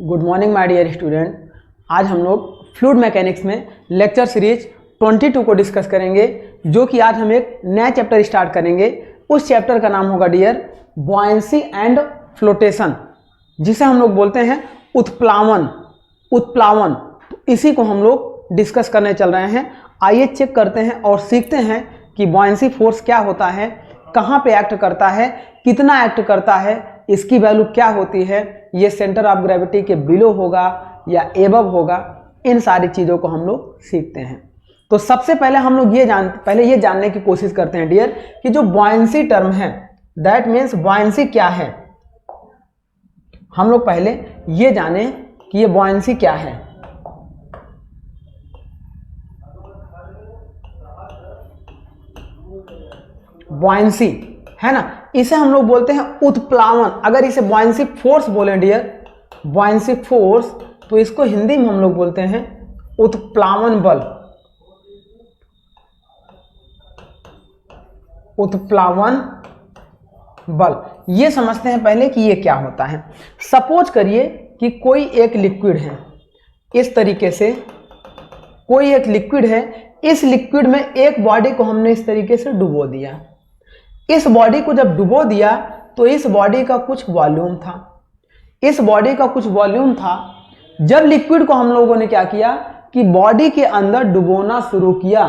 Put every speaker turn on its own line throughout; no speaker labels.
Good morning my dear student. आज हम लोग फ्लूइड मैकेनिक्स में लेक्चर सीरीज 22 को डिस्कस करेंगे, जो कि आज हम एक नया चैप्टर स्टार्ट करेंगे। उस चैप्टर का नाम होगा डियर बॉयंसी एंड फ्लोटेशन, जिसे हम लोग बोलते हैं उत्प्लावन। तो इसी को हम लोग डिस्कस करने चल रहे हैं। आइए चेक करते हैं और सीखते हैं कि बॉयंसी फोर्स क्या होता है, कहाँ पे एक्ट करता है, कितना एक्ट करता है, इसकी वैल्यू क्या होती है, ये सेंटर ऑफ ग्रेविटी के बिलो होगा या एबव होगा। इन सारी चीज़ों को हम लोग सीखते हैं। तो सबसे पहले हम लोग ये जानने की कोशिश करते हैं डियर कि जो बॉयंसी टर्म है, दैट मीन्स बॉयंसी क्या है। हम लोग पहले ये जाने कि ये बॉयंसी क्या है। बॉयंसी है ना, इसे हम लोग बोलते हैं उत्प्लावन। अगर इसे बॉयंसी फोर्स बोलें डियर, बॉयंसी फोर्स, तो इसको हिंदी में हम लोग बोलते हैं उत्प्लावन बल। उत्प्लावन बल, ये समझते हैं पहले कि ये क्या होता है। सपोज करिए कि कोई एक लिक्विड है, इस तरीके से कोई एक लिक्विड है। इस लिक्विड में एक बॉडी को हमने इस तरीके से डुबो दिया। इस बॉडी को जब डुबो दिया तो इस बॉडी का कुछ वॉल्यूम था। जब लिक्विड को हम लोगों ने क्या किया कि बॉडी के अंदर डुबोना शुरू किया,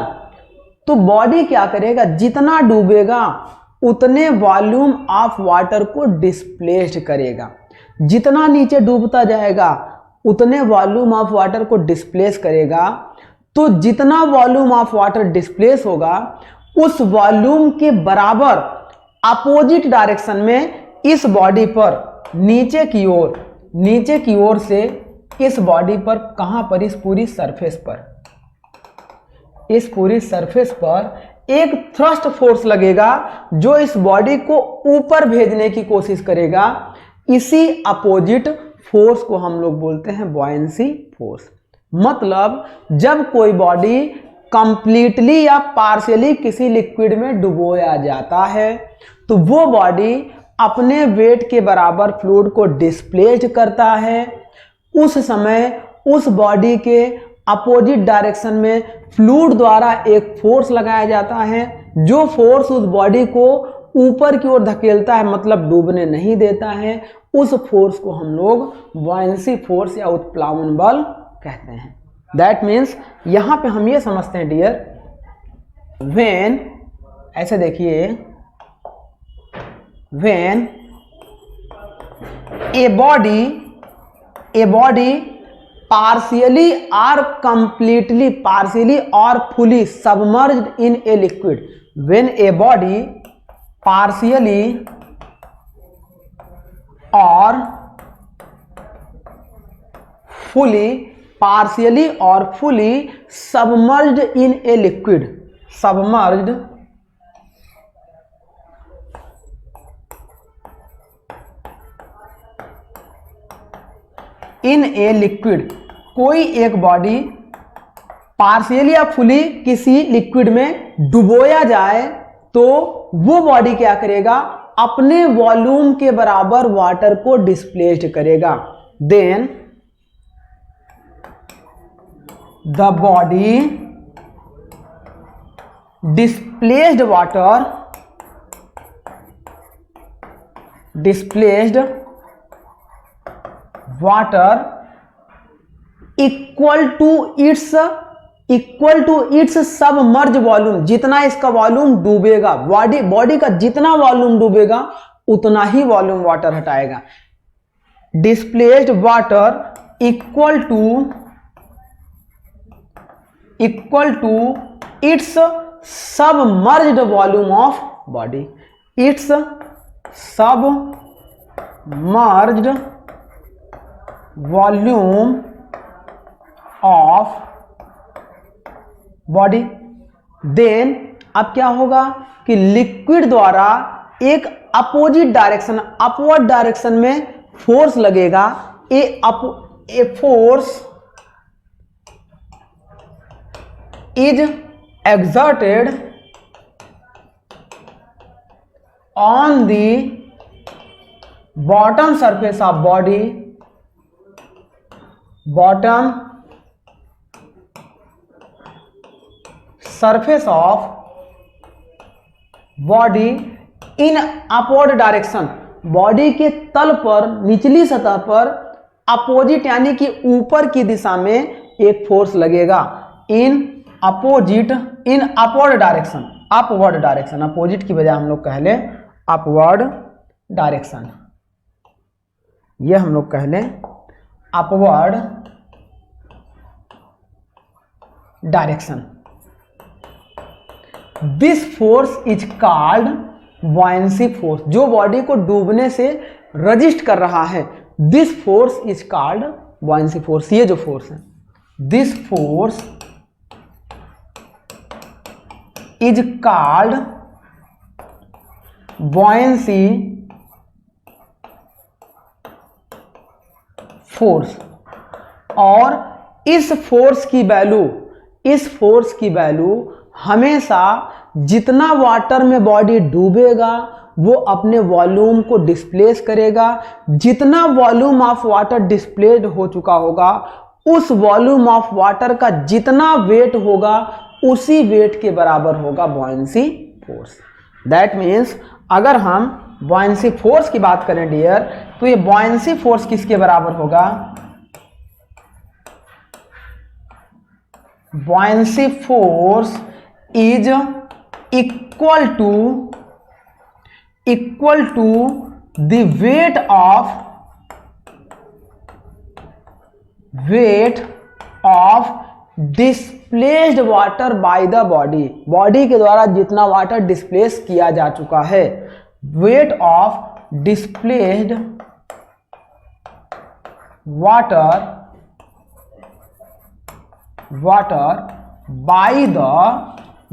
तो बॉडी क्या करेगा, जितना डूबेगा उतने वॉल्यूम ऑफ वाटर को डिस्प्लेस्ड करेगा। जितना नीचे डूबता जाएगा उतने वॉल्यूम ऑफ वाटर को डिस्प्लेस करेगा। तो जितना वॉल्यूम ऑफ वाटर डिस्प्लेस होगा, उस वॉल्यूम के बराबर अपोजिट डायरेक्शन में इस बॉडी पर नीचे की ओर से इस बॉडी पर, कहां पर, इस पूरी सरफेस पर एक थ्रस्ट फोर्स लगेगा, जो इस बॉडी को ऊपर भेजने की कोशिश करेगा। इसी अपोजिट फोर्स को हम लोग बोलते हैं बॉयंसी फोर्स। मतलब जब कोई बॉडी कंप्लीटली या पार्शियली किसी लिक्विड में डुबोया जाता है, तो वो बॉडी अपने वेट के बराबर फ्लूइड को डिस्प्लेस्ड करता है। उस समय उस बॉडी के अपोजिट डायरेक्शन में फ्लूइड द्वारा एक फोर्स लगाया जाता है, जो फोर्स उस बॉडी को ऊपर की ओर धकेलता है, मतलब डूबने नहीं देता है। उस फोर्स को हम लोग बॉयंसी फोर्स या उत्प्लावन बल कहते हैं। दैट मीन्स यहां पे हम ये समझते हैं डियर, व्हेन, ऐसे देखिए, when a body partially or completely, partially or fully submerged in a liquid. When a body partially or fully submerged in a liquid, submerged in a liquid, कोई एक बॉडी पार्शियली या fully किसी liquid में डुबोया जाए, तो वो body क्या करेगा, अपने वॉल्यूम के बराबर वाटर को डिस्प्लेस्ड करेगा। Then the body displaced water equal to its submerge volume. जितना इसका वॉल्यूम डूबेगा, बॉडी का जितना वॉल्यूम डूबेगा उतना ही वॉल्यूम वाटर हटाएगा। Displaced water equal to its submerged volume of body. Its submerged volume of body. Then अब क्या होगा कि लिक्विड द्वारा एक अपोजिट डायरेक्शन, अपवर्ड डायरेक्शन में फोर्स लगेगा। A force is exerted on the bottom surface of body bottom surface of body in upward direction, body के तल पर निचली सतह पर अपोजिट यानी कि ऊपर की दिशा में एक फोर्स लगेगा। In opposite, in upward direction, upward direction, opposite की बजाय हम लोग कह लें अपवर्ड डायरेक्शन, ये हम लोग कह लें upward direction. This force is called buoyancy force, जो बॉडी को डूबने से रजिस्ट कर रहा है, this force is called buoyancy force. ये जो फोर्स है, this force is called buoyancy force. और इस फोर्स की वैल्यू, इस फोर्स की वैल्यू हमेशा जितना वाटर में बॉडी डूबेगा वो अपने वॉल्यूम को डिस्प्लेस करेगा, जितना वॉल्यूम ऑफ वाटर डिस्प्लेस्ड हो चुका होगा उस वॉल्यूम ऑफ वाटर का जितना वेट होगा उसी वेट के बराबर होगा बॉयंसी फोर्स। दैट मीन्स अगर हम बॉयंसी फोर्स की बात करें डियर, तो ये बॉयंसी फोर्स किसके बराबर होगा? Buoyancy force is equal to the weight of displaced water by the body, body के द्वारा जितना वाटर डिस्प्लेस किया जा चुका है, weight of displaced water by the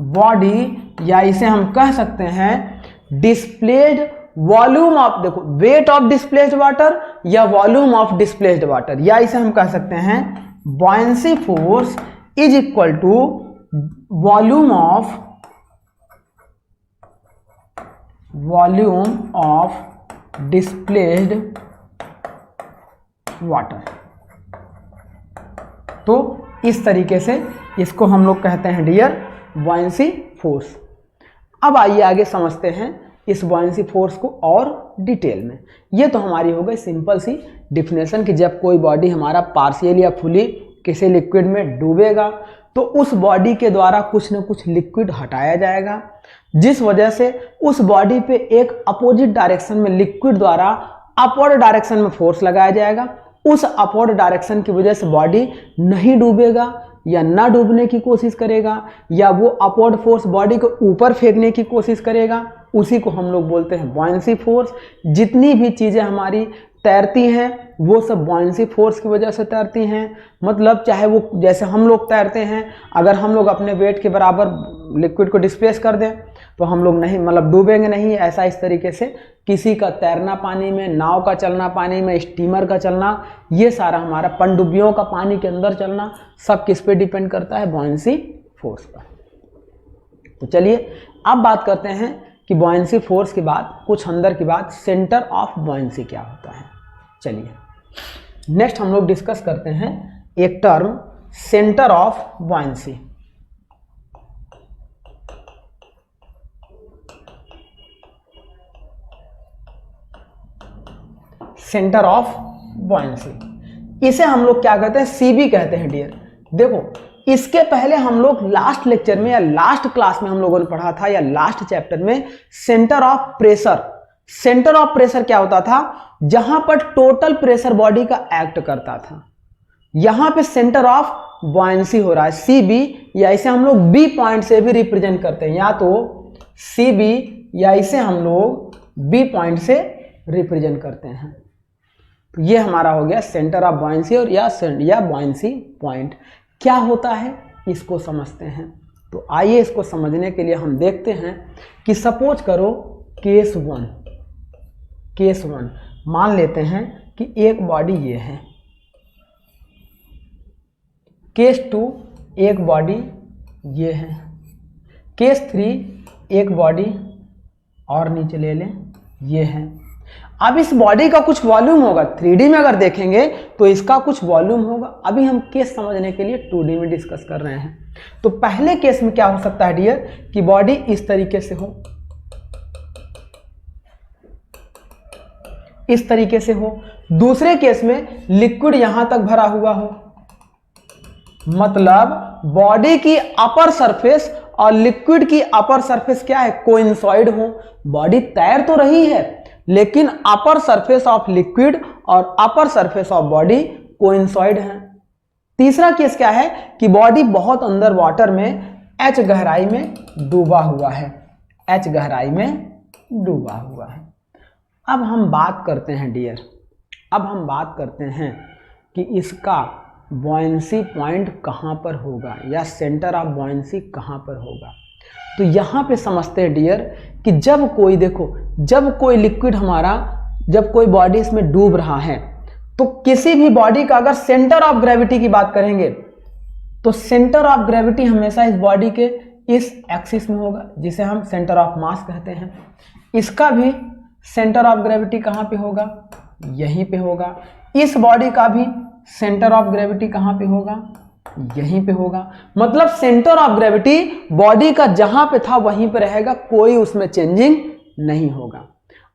body, या इसे हम कह सकते हैं डिस्प्लेस्ड वॉल्यूम ऑफ, देखो वेट ऑफ डिस्प्लेस्ड वाटर या वॉल्यूम ऑफ डिस्प्लेस्ड वाटर, या इसे हम कह सकते हैं buoyancy force is equal to volume of displaced water. तो इस तरीके से इसको हम लोग कहते हैं डियर बॉयंसी फोर्स। अब आइए आगे समझते हैं इस बॉयंसी फोर्स को और डिटेल में। ये तो हमारी हो गई सिंपल सी डिफिनेशन कि जब कोई बॉडी हमारा पार्शियल या फुली किसी लिक्विड में डूबेगा तो उस बॉडी के द्वारा कुछ न कुछ लिक्विड हटाया जाएगा, जिस वजह से उस बॉडी पे एक अपोजिट डायरेक्शन में लिक्विड द्वारा अपवर्ड डायरेक्शन में फोर्स लगाया जाएगा। उस अपवर्ड डायरेक्शन की वजह से बॉडी नहीं डूबेगा या ना डूबने की कोशिश करेगा, या वो अपवर्ड फोर्स बॉडी को ऊपर फेंकने की कोशिश करेगा, उसी को हम लोग बोलते हैं बॉयंसी फोर्स। जितनी भी चीज़ें हमारी तैरती हैं वो सब बॉयंसी फोर्स की वजह से तैरती हैं। मतलब चाहे वो जैसे हम लोग तैरते हैं, अगर हम लोग अपने वेट के बराबर लिक्विड को डिस्प्लेस कर दें तो हम लोग नहीं, मतलब डूबेंगे नहीं। ऐसा इस तरीके से किसी का तैरना पानी में, नाव का चलना पानी में, स्टीमर का चलना, ये सारा हमारा पनडुब्बियों का पानी के अंदर चलना सब किस पे डिपेंड करता है? बॉयंसी फोर्स पर। तो चलिए अब बात करते हैं कि बॉयंसी फोर्स के बाद कुछ अंदर की बात, सेंटर ऑफ बॉयंसी क्या होता है। चलिए नेक्स्ट हम लोग डिस्कस करते हैं एक term centre of buoyancy. Centre of buoyancy, इसे हम लोग क्या कहते हैं? सीबी कहते हैं डियर। देखो इसके पहले हम लोग लास्ट लेक्चर में या लास्ट क्लास में हम लोगों ने पढ़ा था, या लास्ट चैप्टर में, centre of pressure. Centre of pressure क्या होता था? जहां पर टोटल प्रेशर बॉडी का एक्ट करता था। यहां पे सेंटर ऑफ बॉयंसी हो रहा है सीबी, या इसे हम लोग बी पॉइंट से भी रिप्रेजेंट करते हैं, या तो सीबी या इसे हम लोग बी पॉइंट से रिप्रेजेंट करते हैं। तो ये हमारा हो गया सेंटर ऑफ बॉयंसी और या बॉयंसी पॉइंट। क्या होता है इसको समझते हैं। तो आइए इसको समझने के लिए हम देखते हैं कि सपोज करो केस वन मान लेते हैं कि एक बॉडी ये है, केस 2 एक बॉडी ये है, केस 3 एक बॉडी और नीचे ले लें ये है, अब इस बॉडी का कुछ वॉल्यूम होगा, 3D में अगर देखेंगे तो इसका कुछ वॉल्यूम होगा। अभी हम केस समझने के लिए 2D में डिस्कस कर रहे हैं। तो पहले केस में क्या हो सकता है डियर कि बॉडी इस तरीके से हो, इस तरीके से हो। दूसरे केस में लिक्विड यहां तक भरा हुआ हो, मतलब बॉडी की अपर सरफेस और लिक्विड की अपर सरफेस क्या है, कोइंसाइड हो। बॉडी तैर तो रही है लेकिन अपर सरफेस ऑफ लिक्विड और upper surface of body coincide है। तीसरा केस क्या है कि बॉडी बहुत अंदर वाटर में h गहराई में डूबा हुआ है, h गहराई में डूबा हुआ है। अब हम बात करते हैं डियर, अब हम बात करते हैं कि इसका बॉयंसी पॉइंट कहाँ पर होगा या सेंटर ऑफ बॉयंसी कहाँ पर होगा। तो यहाँ पे समझते हैं डियर कि जब कोई देखो, जब कोई लिक्विड हमारा, जब कोई बॉडी इसमें डूब रहा है तो किसी भी बॉडी का अगर सेंटर ऑफ ग्रेविटी की बात करेंगे तो सेंटर ऑफ ग्रेविटी हमेशा इस बॉडी के इस एक्सिस में होगा, जिसे हम सेंटर ऑफ मास कहते हैं। इसका भी सेंटर ऑफ ग्रेविटी कहाँ पे होगा, यहीं पे होगा। इस बॉडी का भी सेंटर ऑफ ग्रेविटी कहाँ पे होगा, यहीं पे होगा। मतलब सेंटर ऑफ ग्रेविटी बॉडी का जहां पे था वहीं पे रहेगा, कोई उसमें चेंजिंग नहीं होगा।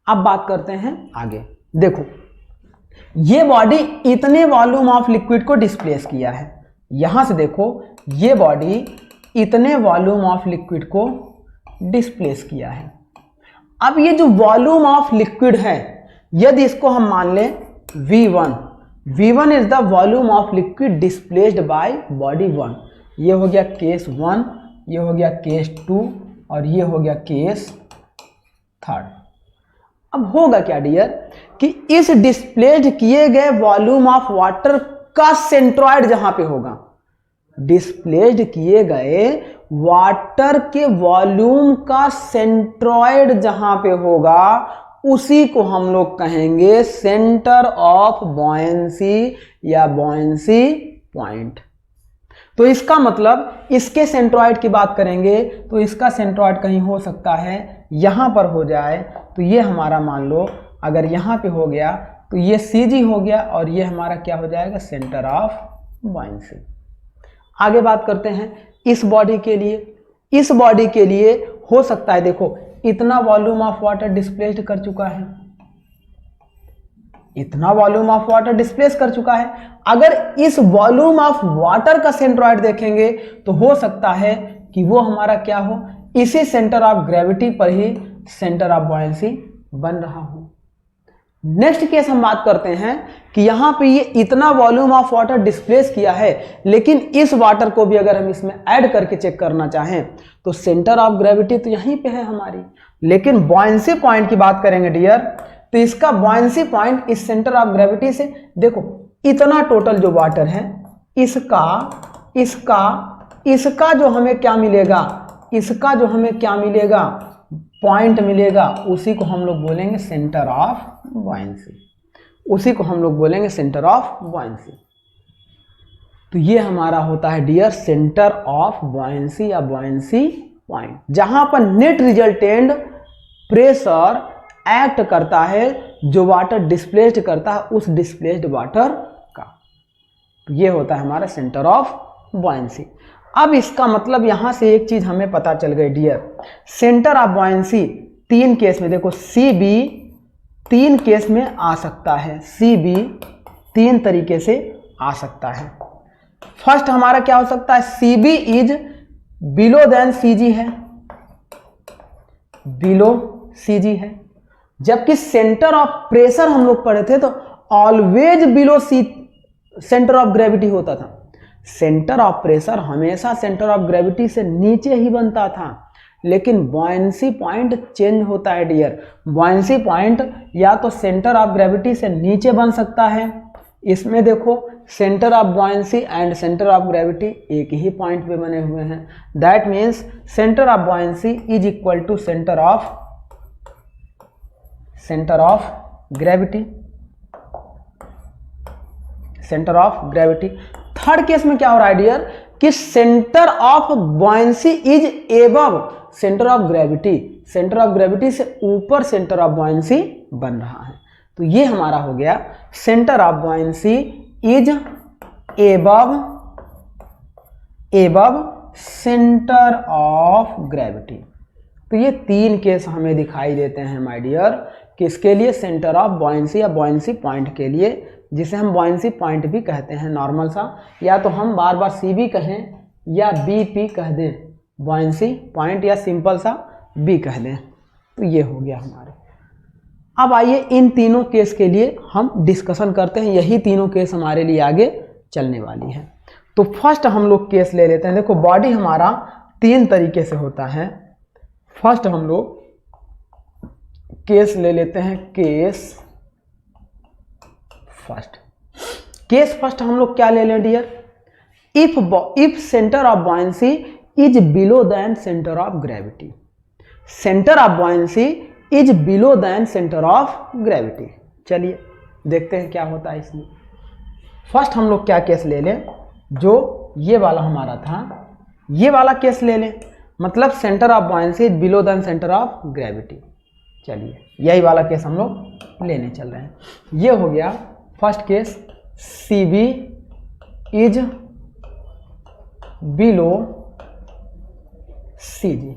अब बात करते हैं आगे। देखो ये बॉडी इतने वॉल्यूम ऑफ लिक्विड को डिस्प्लेस किया है, यहां से देखो ये बॉडी इतने वॉल्यूम ऑफ लिक्विड को डिस्प्लेस किया है। अब ये जो वॉल्यूम ऑफ लिक्विड है, यदि इसको हम मान लें V1, V1 is the volume of liquid displaced by body 1। ये हो गया केस 1, ये हो गया केस 2 और ये हो गया केस 3। अब होगा क्या डियर कि इस डिस्प्लेस्ड किए गए वॉल्यूम ऑफ वाटर का सेंट्रॉइड जहां पे होगा, डिस्प्लेस्ड किए गए वाटर के वॉल्यूम का सेंट्रॉइड जहां पे होगा उसी को हम लोग कहेंगे सेंटर ऑफ बॉयंसी या बॉयंसी पॉइंट। तो इसका मतलब इसके सेंट्रॉइड की बात करेंगे तो इसका सेंट्रॉइड कहीं हो सकता है यहां पर हो जाए, तो ये हमारा मान लो अगर यहां पे हो गया तो ये CG हो गया और ये हमारा क्या हो जाएगा, सेंटर ऑफ बॉयंसी। आगे बात करते हैं इस बॉडी के लिए। इस बॉडी के लिए हो सकता है, देखो इतना वॉल्यूम ऑफ वाटर डिस्प्लेस्ड कर चुका है, इतना वॉल्यूम ऑफ वाटर डिस्प्लेस कर चुका है। अगर इस वॉल्यूम ऑफ वाटर का सेंट्रॉइड देखेंगे तो हो सकता है कि वो हमारा क्या हो, इसी सेंटर ऑफ ग्रेविटी पर ही सेंटर ऑफ बॉयंसी बन रहा हो। नेक्स्ट केस हम बात करते हैं कि यहां पे ये इतना वॉल्यूम ऑफ वाटर डिस्प्लेस किया है, लेकिन इस वाटर को भी अगर हम इसमें ऐड करके चेक करना चाहें तो सेंटर ऑफ ग्रेविटी तो यहीं पे है हमारी, लेकिन बॉयंसी पॉइंट की बात करेंगे डियर तो इसका बॉयंसी पॉइंट इस सेंटर ऑफ ग्रेविटी से, देखो इतना टोटल जो वाटर है इसका जो हमें क्या मिलेगा, इसका जो हमें क्या मिलेगा, पॉइंट मिलेगा, उसी को हम लोग बोलेंगे सेंटर ऑफ बॉयंसी, उसी को हम लोग बोलेंगे सेंटर ऑफ बॉयंसी। तो ये हमारा होता है डियर सेंटर ऑफ बॉयंसी या बॉयंसी पॉइंट, जहां पर नेट रिजल्टेंट प्रेशर एक्ट करता है जो वाटर डिस्प्लेस्ड करता है उस डिस्प्लेस्ड वाटर का। तो ये होता है हमारा सेंटर ऑफ बॉयंसी। अब इसका मतलब यहां से एक चीज हमें पता चल गई dear, centre of buoyancy 3 case में, देखो CB 3 केस में आ सकता है, CB 3 तरीके से आ सकता है। फर्स्ट हमारा क्या हो सकता है, CB is below than CG है, बिलो CG है, जबकि सेंटर ऑफ प्रेशर हम लोग पढ़े थे तो always below centre of gravity होता था। सेंटर ऑफ प्रेशर हमेशा सेंटर ऑफ ग्रेविटी से नीचे ही बनता था, लेकिन बॉयंसी पॉइंट चेंज होता है डियर। बॉयंसी पॉइंट या तो सेंटर ऑफ ग्रेविटी से नीचे बन सकता है, इसमें देखो centre of buoyancy and centre of gravity एक ही पॉइंट पे बने हुए हैं। That means centre of buoyancy is equal to centre of gravity, centre of gravity. Third case में क्या हो रहा है डियर कि centre of buoyancy is above centre of gravity, centre of gravity से ऊपर सेंटर ऑफ बॉयंसी बन रहा है। तो ये हमारा हो गया centre of buoyancy is above centre of gravity. तो ये 3 केस हमें दिखाई देते हैं माय डियर, किसके लिए, सेंटर ऑफ बॉयंसी या बॉयंसी पॉइंट के लिए, जिसे हम बॉयंसी पॉइंट भी कहते हैं नॉर्मल सा, या तो हम बार बार सी भी कहें या बी पी कह दें, बॉयंसी पॉइंट या सिंपल सा बी कह दें। तो ये हो गया हमारे। अब आइए इन तीनों केस के लिए हम डिस्कशन करते हैं, यही तीनों केस हमारे लिए आगे चलने वाली है। तो फर्स्ट हम लोग केस ले लेते हैं। देखो बॉडी हमारा 3 तरीके से होता है। फर्स्ट हम लोग केस ले लेते हैं, केस फर्स्ट हम लोग क्या ले लें dear, if centre of buoyancy is below than centre of gravity. Centre of buoyancy is below than centre of gravity. चलिए देखते हैं क्या होता है इसमें। फर्स्ट हम लोग क्या केस ले लें, जो ये वाला हमारा था, ये वाला केस ले लें, मतलब centre of buoyancy is below than centre of gravity. चलिए यही वाला केस हम लोग लेने चल रहे हैं। ये हो गया first case, C B is below C G.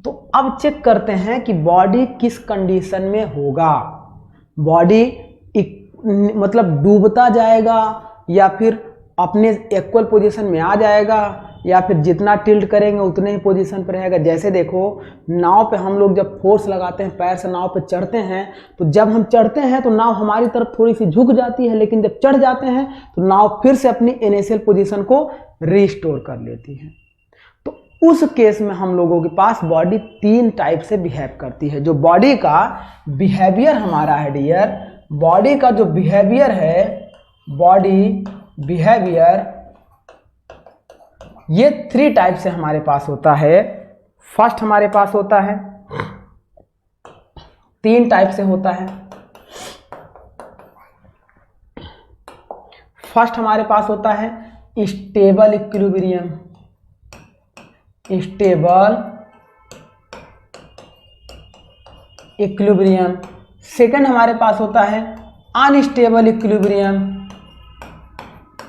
तो अब चेक करते हैं कि बॉडी किस कंडीशन में होगा, बॉडी मतलब डूबता जाएगा या फिर अपने इक्वल पोजीशन में आ जाएगा, या फिर जितना टिल्ट करेंगे उतने ही पोजीशन पर रहेगा। जैसे देखो नाव पे हम लोग जब फोर्स लगाते हैं, पैर से नाव पे चढ़ते हैं, तो जब हम चढ़ते हैं तो नाव हमारी तरफ थोड़ी सी झुक जाती है, लेकिन जब चढ़ जाते हैं तो नाव फिर से अपनी इनिशियल पोजीशन को रिस्टोर कर लेती है। तो उस केस में हम लोगों के पास बॉडी 3 टाइप से बिहेव करती है। जो बॉडी का बिहेवियर हमारा है डियर, बॉडी का जो बिहेवियर है, बॉडी बिहेवियर, ये 3 टाइप से हमारे पास होता है। फर्स्ट हमारे पास होता है 3 टाइप से होता है। फर्स्ट हमारे पास होता है stable equilibrium, stable equilibrium. Second हमारे पास होता है अनस्टेबल इक्विलिब्रियम,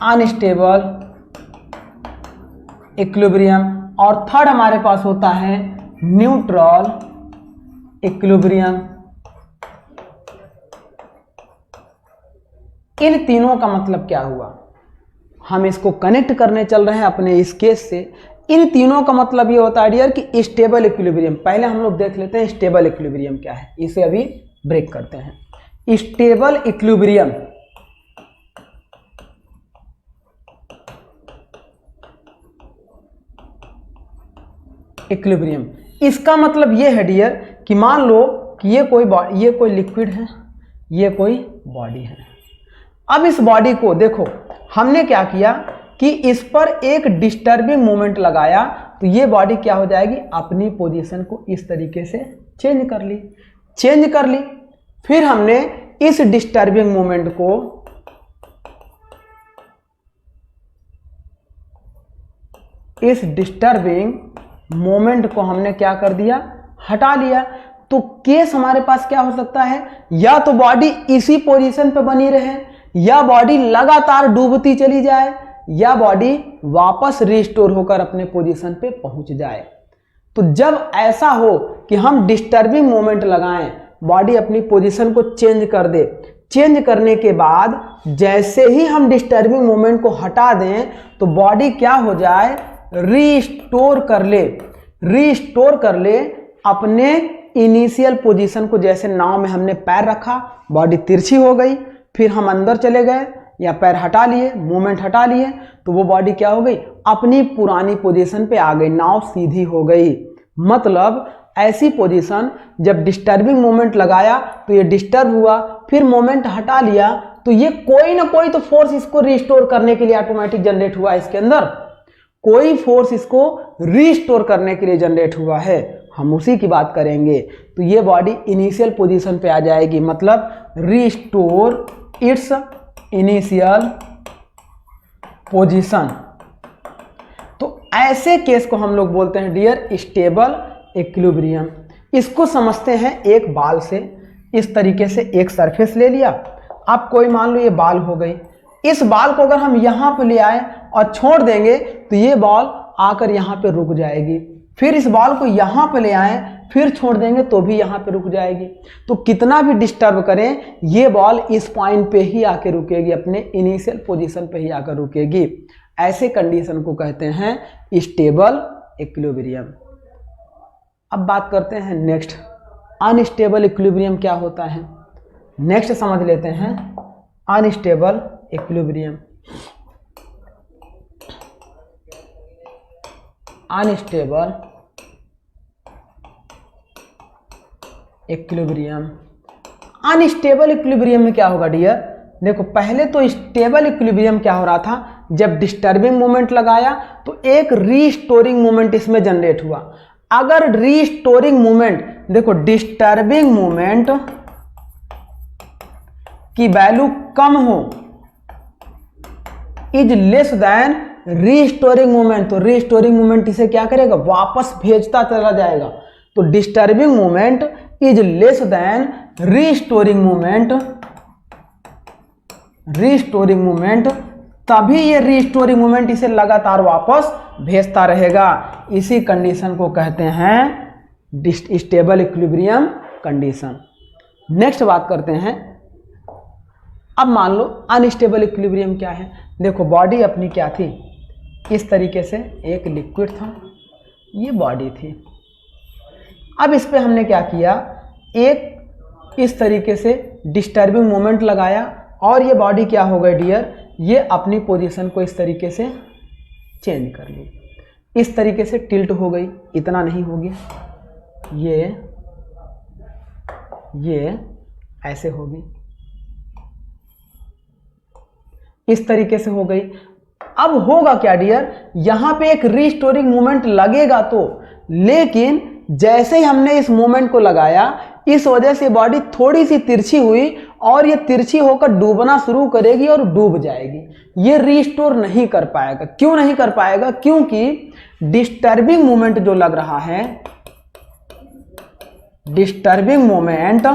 अनस्टेबल इक्विलिब्रियम। और थर्ड हमारे पास होता है न्यूट्रल इक्विलिब्रियम। इन तीनों का मतलब क्या हुआ, हम इसको कनेक्ट करने चल रहे हैं अपने इस केस से। इन तीनों का मतलब ये होता है डियर कि स्टेबल इक्विलिब्रियम, पहले हम लोग देख लेते हैं स्टेबल इक्विलिब्रियम क्या है, इसे अभी ब्रेक करते हैं। स्टेबल इक्विलिब्रियम इक्विलिब्रियम, इसका मतलब ये है डियर कि मान लो कि ये कोई लिक्विड है, ये कोई बॉडी है। अब इस बॉडी को देखो, हमने क्या किया कि इस पर एक डिस्टर्बिंग मोमेंट लगाया, तो ये बॉडी क्या हो जाएगी, अपनी पोजीशन को इस तरीके से चेंज कर ली। फिर हमने इस डिस्टर्बिंग मोमेंट को हमने क्या कर दिया, हटा लिया। तो केस हमारे पास क्या हो सकता है, या तो बॉडी इसी पोजीशन पे बनी रहे, या बॉडी लगातार डूबती चली जाए, या बॉडी वापस रिस्टोर होकर अपने पोजीशन पे पहुंच जाए। तो जब ऐसा हो कि हम डिस्टर्बिंग मोमेंट लगाएं, बॉडी अपनी पोजीशन को चेंज कर दे, चेंज करने के बाद जैसे ही हम डिस्टर्बिंग मोमेंट को हटा दें तो बॉडी क्या हो जाए, रिस्टोर कर ले अपने इनिशियल पोजीशन को। जैसे नाव में हमने पैर रखा, बॉडी तिरछी हो गई, फिर हम अंदर चले गए या पैर हटा लिए, मूवमेंट हटा लिए, तो वो बॉडी क्या हो गई, अपनी पुरानी पोजीशन पे आ गई, नाव सीधी हो गई। मतलब ऐसी पोजीशन जब डिस्टर्बिंग मोमेंट लगाया तो ये डिस्टर्ब हुआ, फिर मोमेंट हटा लिया, तो ये कोई ना कोई तो फोर्स इसको रिस्टोर करने के लिए ऑटोमेटिक जनरेट हुआ, इसके अंदर कोई फोर्स इसको रिस्टोर करने के लिए जनरेट हुआ है, हम उसी की बात करेंगे। तो ये बॉडी इनिशियल पोजीशन पे आ जाएगी, मतलब रिस्टोर इट्स इनिशियल पोजीशन। तो ऐसे केस को हम लोग बोलते हैं डियर स्टेबल इक्विलिब्रियम। इसको समझते हैं एक बाल से। इस तरीके से एक सरफेस ले लिया, अब कोई मान लो ये बाल हो गई, इस बाल को अगर हम यहाँ पे ले आए और छोड़ देंगे तो ये बॉल आकर यहाँ पे रुक जाएगी, फिर इस बॉल को यहाँ पे ले आए फिर छोड़ देंगे तो भी यहाँ पे रुक जाएगी। तो कितना भी डिस्टर्ब करें ये बॉल इस पॉइंट पे ही आके रुकेगी, अपने इनिशियल पोजीशन पे ही आकर रुकेगी। ऐसे कंडीशन को कहते हैं स्टेबल इक्विलिब्रियम। अब बात करते हैं नेक्स्ट, अनस्टेबल इक्विलिब्रियम क्या होता है। नेक्स्ट समझ लेते हैं unstable equilibrium. Unstable equilibrium. Unstable equilibrium में क्या होगा डियर, देखो पहले तो स्टेबल इक्विलिब्रियम क्या हो रहा था, जब डिस्टर्बिंग मोमेंट लगाया तो एक रीस्टोरिंग मोमेंट इसमें जनरेट हुआ। अगर रीस्टोरिंग मोमेंट, देखो डिस्टर्बिंग मोमेंट की वैल्यू कम हो, is less than restoring moment, तो रीस्टोरिंग मोमेंट इसे क्या करेगा, वापस भेजता चला जाएगा। तो disturbing moment is less than restoring moment, restoring moment, तभी ये रीस्टोरिंग मोमेंट इसे लगातार वापस भेजता रहेगा। इसी कंडीशन को कहते हैं स्टेबल इक्विलिब्रियम कंडीशन। नेक्स्ट बात करते हैं, अब मान लो अनस्टेबल इक्विलिब्रियम क्या है। देखो बॉडी अपनी क्या थी, इस तरीके से एक लिक्विड था, ये बॉडी थी। अब इस पे हमने क्या किया, एक इस तरीके से डिस्टर्बिंग मोमेंट लगाया और ये बॉडी क्या हो गई डियर, ये अपनी पोजीशन को इस तरीके से चेंज कर ली, इस तरीके से टिल्ट हो गई, इतना नहीं हो गया, ये ऐसे होगी, इस तरीके से हो गई। अब होगा क्या डियर, यहां पे एक रीस्टोरिंग मोमेंट लगेगा तो, लेकिन जैसे ही हमने इस मोमेंट को लगाया इस वजह से बॉडी थोड़ी सी तिरछी हुई और ये तिरछी होकर डूबना शुरू करेगी और डूब जाएगी। ये रीस्टोर नहीं कर पाएगा। क्यों नहीं कर पाएगा, क्योंकि डिस्टर्बिंग मोमेंट जो लग रहा है, disturbing moment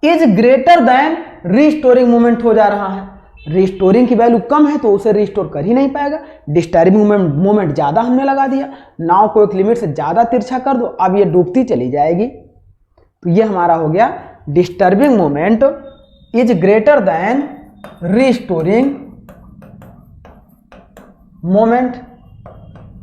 is greater then restoring moment हो जा रहा है। रिस्टोरिंग की वैल्यू कम है तो उसे रिस्टोर कर ही नहीं पाएगा। डिस्टर्बिंग मोमेंट ज़्यादा हमने लगा दिया, नाव को एक लिमिट से ज़्यादा तिरछा कर दो, अब ये डूबती चली जाएगी। तो ये हमारा हो गया disturbing moment is greater then restoring moment.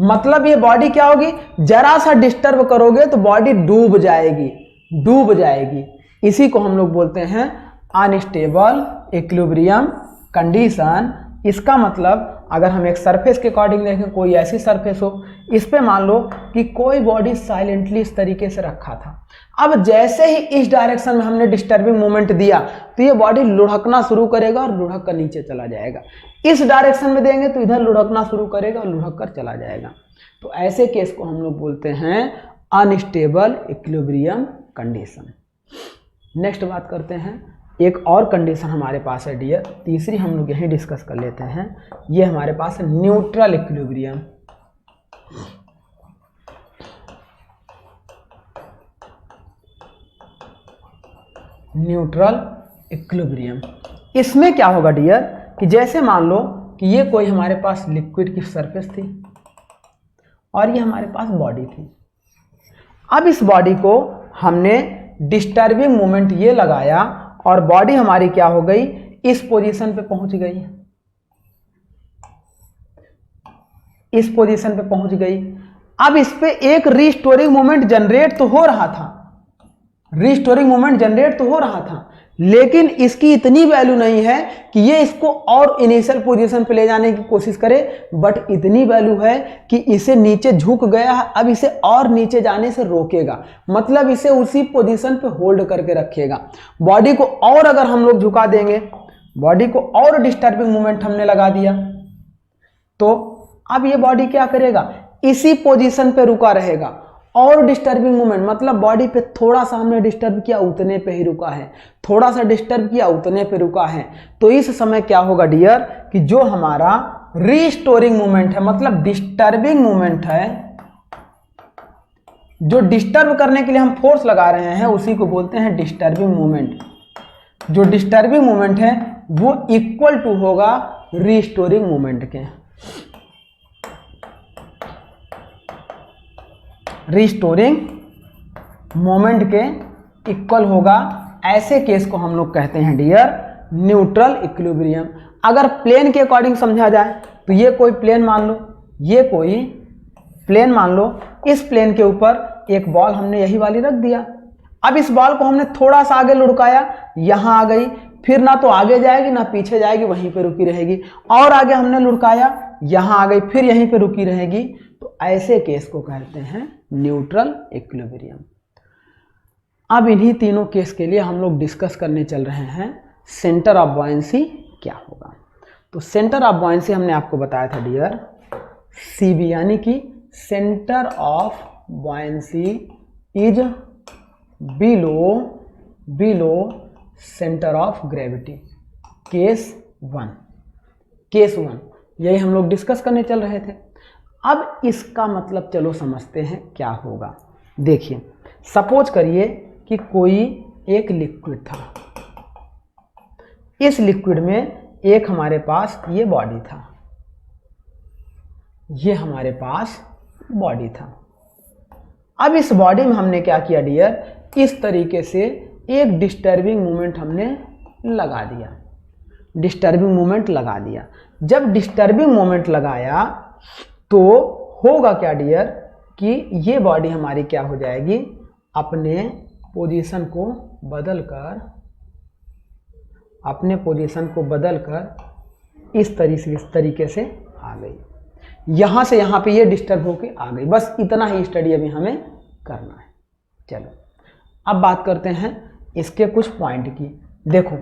मतलब ये बॉडी क्या होगी, जरा सा डिस्टर्ब करोगे तो बॉडी डूब जाएगी, डूब जाएगी। इसी को हम लोग बोलते हैं अनस्टेबल इक्विलिब्रियम कंडीशन। इसका मतलब अगर हम एक सरफेस के अकॉर्डिंग देखें, कोई ऐसी सरफेस हो, इस पे मान लो कि कोई बॉडी साइलेंटली इस तरीके से रखा था। अब जैसे ही इस डायरेक्शन में हमने डिस्टर्बिंग मोमेंट दिया तो ये बॉडी लुढ़कना शुरू करेगा और लुढ़क कर नीचे चला जाएगा। इस डायरेक्शन में देंगे तो इधर लुढ़कना शुरू करेगा और लुढ़क कर चला जाएगा। तो ऐसे केस को हम लोग बोलते हैं अनस्टेबल इक्विलिब्रियम कंडीशन। नेक्स्ट बात करते हैं, एक और कंडीशन हमारे पास है डियर, तीसरी हम लोग यहीं डिस्कस कर लेते हैं। ये हमारे पास है न्यूट्रल इक्विलिब्रियम। न्यूट्रल इक्विलिब्रियम, इसमें क्या होगा डियर कि जैसे मान लो कि ये कोई हमारे पास लिक्विड की सरफेस थी और ये हमारे पास बॉडी थी। अब इस बॉडी को हमने डिस्टर्बिंग मोमेंट ये लगाया और बॉडी हमारी क्या हो गई, इस पोजीशन पे पहुंच गई, इस पोजीशन पे पहुंच गई। अब इस पे एक रीस्टोरिंग मोमेंट जनरेट तो हो रहा था, रीस्टोरिंग मोमेंट जनरेट तो हो रहा था, लेकिन इसकी इतनी वैल्यू नहीं है कि ये इसको और इनिशियल पोजीशन पे ले जाने की कोशिश करे, बट इतनी वैल्यू है कि इसे नीचे झुक गया है, अब इसे और नीचे जाने से रोकेगा, मतलब इसे उसी पोजीशन पे होल्ड करके रखेगा। बॉडी को और अगर हम लोग झुका देंगे, बॉडी को और डिस्टर्बिंग मोमेंट हमने लगा दिया तो अब ये बॉडी क्या करेगा, इसी पोजीशन पे रुका रहेगा। और डिस्टर्बिंग मोमेंट मतलब बॉडी पे थोड़ा सा हमने डिस्टर्ब किया उतने पे ही रुका है, थोड़ा सा डिस्टर्ब किया उतने पे रुका है। तो इस समय क्या होगा डियर कि जो हमारा रीस्टोरिंग मूवमेंट है, मतलब डिस्टर्बिंग मूवमेंट है। जो डिस्टर्ब करने के लिए हम फोर्स लगा रहे हैं उसी को बोलते हैं डिस्टर्बिंग मूवमेंट। जो डिस्टर्बिंग मूवमेंट है वो इक्वल टू होगा रीस्टोरिंग मूवमेंट के। रीस्टोरिंग मोमेंट के इक्वल होगा। ऐसे केस को हम लोग कहते हैं डियर न्यूट्रल इक्विलिब्रियम। अगर प्लेन के अकॉर्डिंग समझा जाए तो ये कोई प्लेन मान लो, ये कोई प्लेन मान लो, इस प्लेन के ऊपर एक बॉल हमने यही वाली रख दिया। अब इस बॉल को हमने थोड़ा सा आगे लुढ़काया, यहां आ गई, फिर ना तो आगे जाएगी ना पीछे जाएगी, वहीं पे रुकी रहेगी। और आगे हमने लुढ़काया, यहां आ गई, फिर यहीं पे रुकी रहेगी। तो ऐसे केस को कहते हैं न्यूट्रल इक्विलिब्रियम। अब इन्हीं तीनों केस के लिए हम लोग डिस्कस करने चल रहे हैं सेंटर ऑफ बॉयंसी क्या होगा। तो सेंटर ऑफ बॉयंसी हमने आपको बताया था डियर सीबी, यानी कि centre of buoyancy is below centre of gravity. Case one यही हम लोग डिस्कस करने चल रहे थे। अब इसका मतलब चलो समझते हैं क्या होगा। देखिए, सपोज करिए कि कोई एक लिक्विड था, इस लिक्विड में एक हमारे पास ये बॉडी था, ये हमारे पास बॉडी था। अब इस बॉडी में हमने क्या किया डियर, इस तरीके से एक डिस्टर्बिंग मूवमेंट हमने लगा दिया, डिस्टर्बिंग मूवमेंट लगा दिया। जब डिस्टर्बिंग मूवमेंट लगाया तो होगा क्या डियर कि ये बॉडी हमारी क्या हो जाएगी, अपने पोजीशन को बदलकर इस तरीके से आ गई, यहाँ से यहाँ पे ये डिस्टर्ब होके आ गई। बस इतना ही स्टडी अभी हमें करना है। चलो अब बात करते हैं इसके कुछ पॉइंट की। देखो,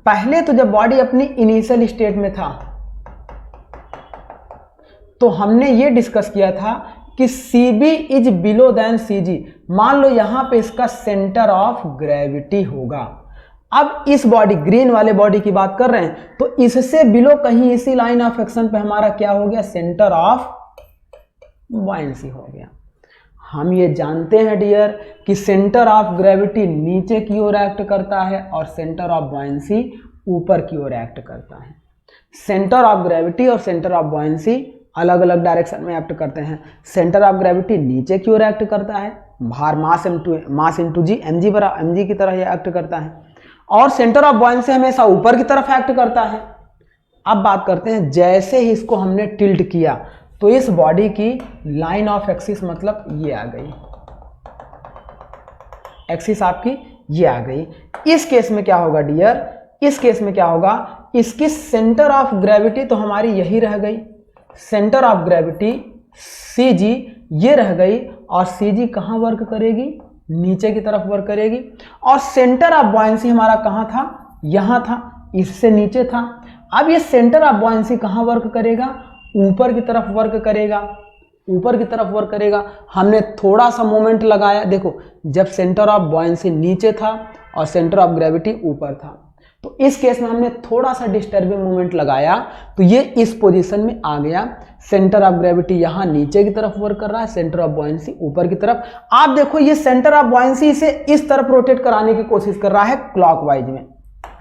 पहले तो जब बॉडी अपनी इनिशियल स्टेट में था तो हमने ये डिस्कस किया था कि CB is below than CG। मान लो यहां पे इसका सेंटर ऑफ ग्रेविटी होगा। अब इस बॉडी, ग्रीन वाले बॉडी की बात कर रहे हैं, तो इससे बिलो कहीं इसी लाइन ऑफ एक्शन पे हमारा क्या हो गया, सेंटर ऑफ बॉयंसी हो गया। हम ये जानते हैं डियर कि सेंटर ऑफ ग्रेविटी नीचे की ओर एक्ट करता है और सेंटर ऑफ बॉयंसी ऊपर की ओर एक्ट करता है। सेंटर ऑफ ग्रेविटी और सेंटर ऑफ बॉयंसी अलग अलग डायरेक्शन में एक्ट करते हैं। सेंटर ऑफ ग्रेविटी नीचे की ओर एक्ट करता है, भार मास इनटू जी, mg की तरह ये एक्ट करता है, और सेंटर ऑफ बॉयंसी हमेशा ऊपर की तरफ एक्ट करता है। अब बात करते हैं, जैसे ही इसको हमने टिल्ट किया तो इस बॉडी की लाइन ऑफ एक्सिस मतलब ये आ गई, एक्सिस आपकी ये आ गई। इस केस में क्या होगा डियर, इस केस में क्या होगा, इसकी सेंटर ऑफ ग्रेविटी तो हमारी यही रह गई, सेंटर ऑफ ग्रेविटी CG ये रह गई, और CG कहाँ वर्क करेगी, नीचे की तरफ वर्क करेगी। और सेंटर ऑफ बॉयंसी हमारा कहाँ था, यहाँ था, इससे नीचे था। अब ये सेंटर ऑफ बॉयंसी कहाँ वर्क करेगा, ऊपर की तरफ वर्क करेगा, ऊपर की तरफ वर्क करेगा। हमने थोड़ा सा मोमेंट लगाया, देखो जब सेंटर ऑफ बॉयंसी नीचे था और सेंटर ऑफ ग्रेविटी ऊपर था, तो इस केस में हमने थोड़ा सा डिस्टर्बिंग मोमेंट लगाया तो ये इस पोजीशन में आ गया। सेंटर ऑफ ग्रेविटी यहाँ नीचे की तरफ वर्क कर रहा है, सेंटर ऑफ बॉयंसी ऊपर की तरफ। आप देखो ये सेंटर ऑफ बॉयंसी इसे इस तरफ रोटेट कराने की कोशिश कर रहा है क्लॉकवाइज में।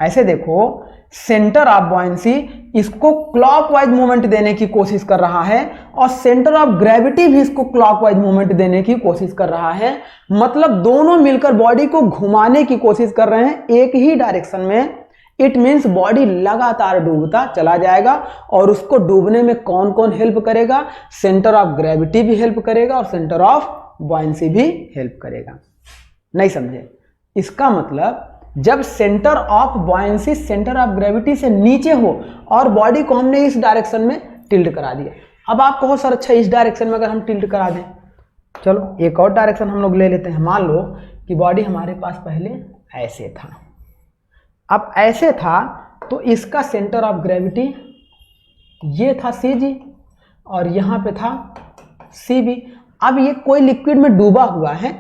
ऐसे देखो, सेंटर ऑफ बॉयंसी इसको क्लॉकवाइज मूवमेंट देने की कोशिश कर रहा है और सेंटर ऑफ ग्रेविटी भी इसको क्लॉकवाइज मूवमेंट देने की कोशिश कर रहा है। मतलब दोनों मिलकर बॉडी को घुमाने की कोशिश कर रहे हैं एक ही डायरेक्शन में। इट मीन्स बॉडी लगातार डूबता चला जाएगा, और उसको डूबने में कौन कौन हेल्प करेगा, सेंटर ऑफ ग्रेविटी भी हेल्प करेगा और सेंटर ऑफ बॉयंसी भी हेल्प करेगा। नहीं समझे? इसका मतलब जब centre of buoyancy centre of gravity से नीचे हो और बॉडी को हमने इस डायरेक्शन में टिल्ट करा दिया। अब आप कहो सर अच्छा इस डायरेक्शन में अगर हम टिल्ट करा दें, चलो एक और डायरेक्शन हम लोग ले लेते हैं। मान लो कि बॉडी हमारे पास पहले ऐसे था, अब ऐसे था तो इसका सेंटर ऑफ ग्रेविटी ये था CG और यहाँ पे था CB। अब ये कोई लिक्विड में डूबा हुआ है,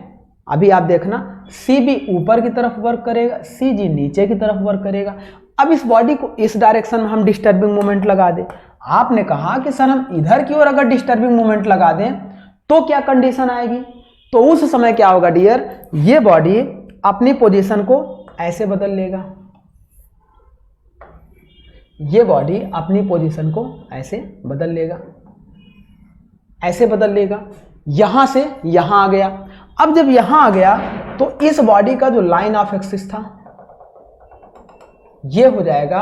अभी आप देखना CB ऊपर की तरफ वर्क करेगा, CG नीचे की तरफ वर्क करेगा। अब इस बॉडी को इस डायरेक्शन में हम डिस्टर्बिंग मोमेंट लगा दें, आपने कहा कि सर हम इधर की ओर अगर डिस्टर्बिंग मोमेंट लगा दें तो क्या कंडीशन आएगी, तो उस समय क्या होगा डियर, ये बॉडी अपनी पोजीशन को ऐसे बदल लेगा, ये बॉडी अपनी पोजीशन को ऐसे बदल लेगा, ऐसे बदल लेगा, यहां से यहां आ गया। अब जब यहां आ गया तो इस बॉडी का जो लाइन ऑफ एक्सिस था ये हो जाएगा,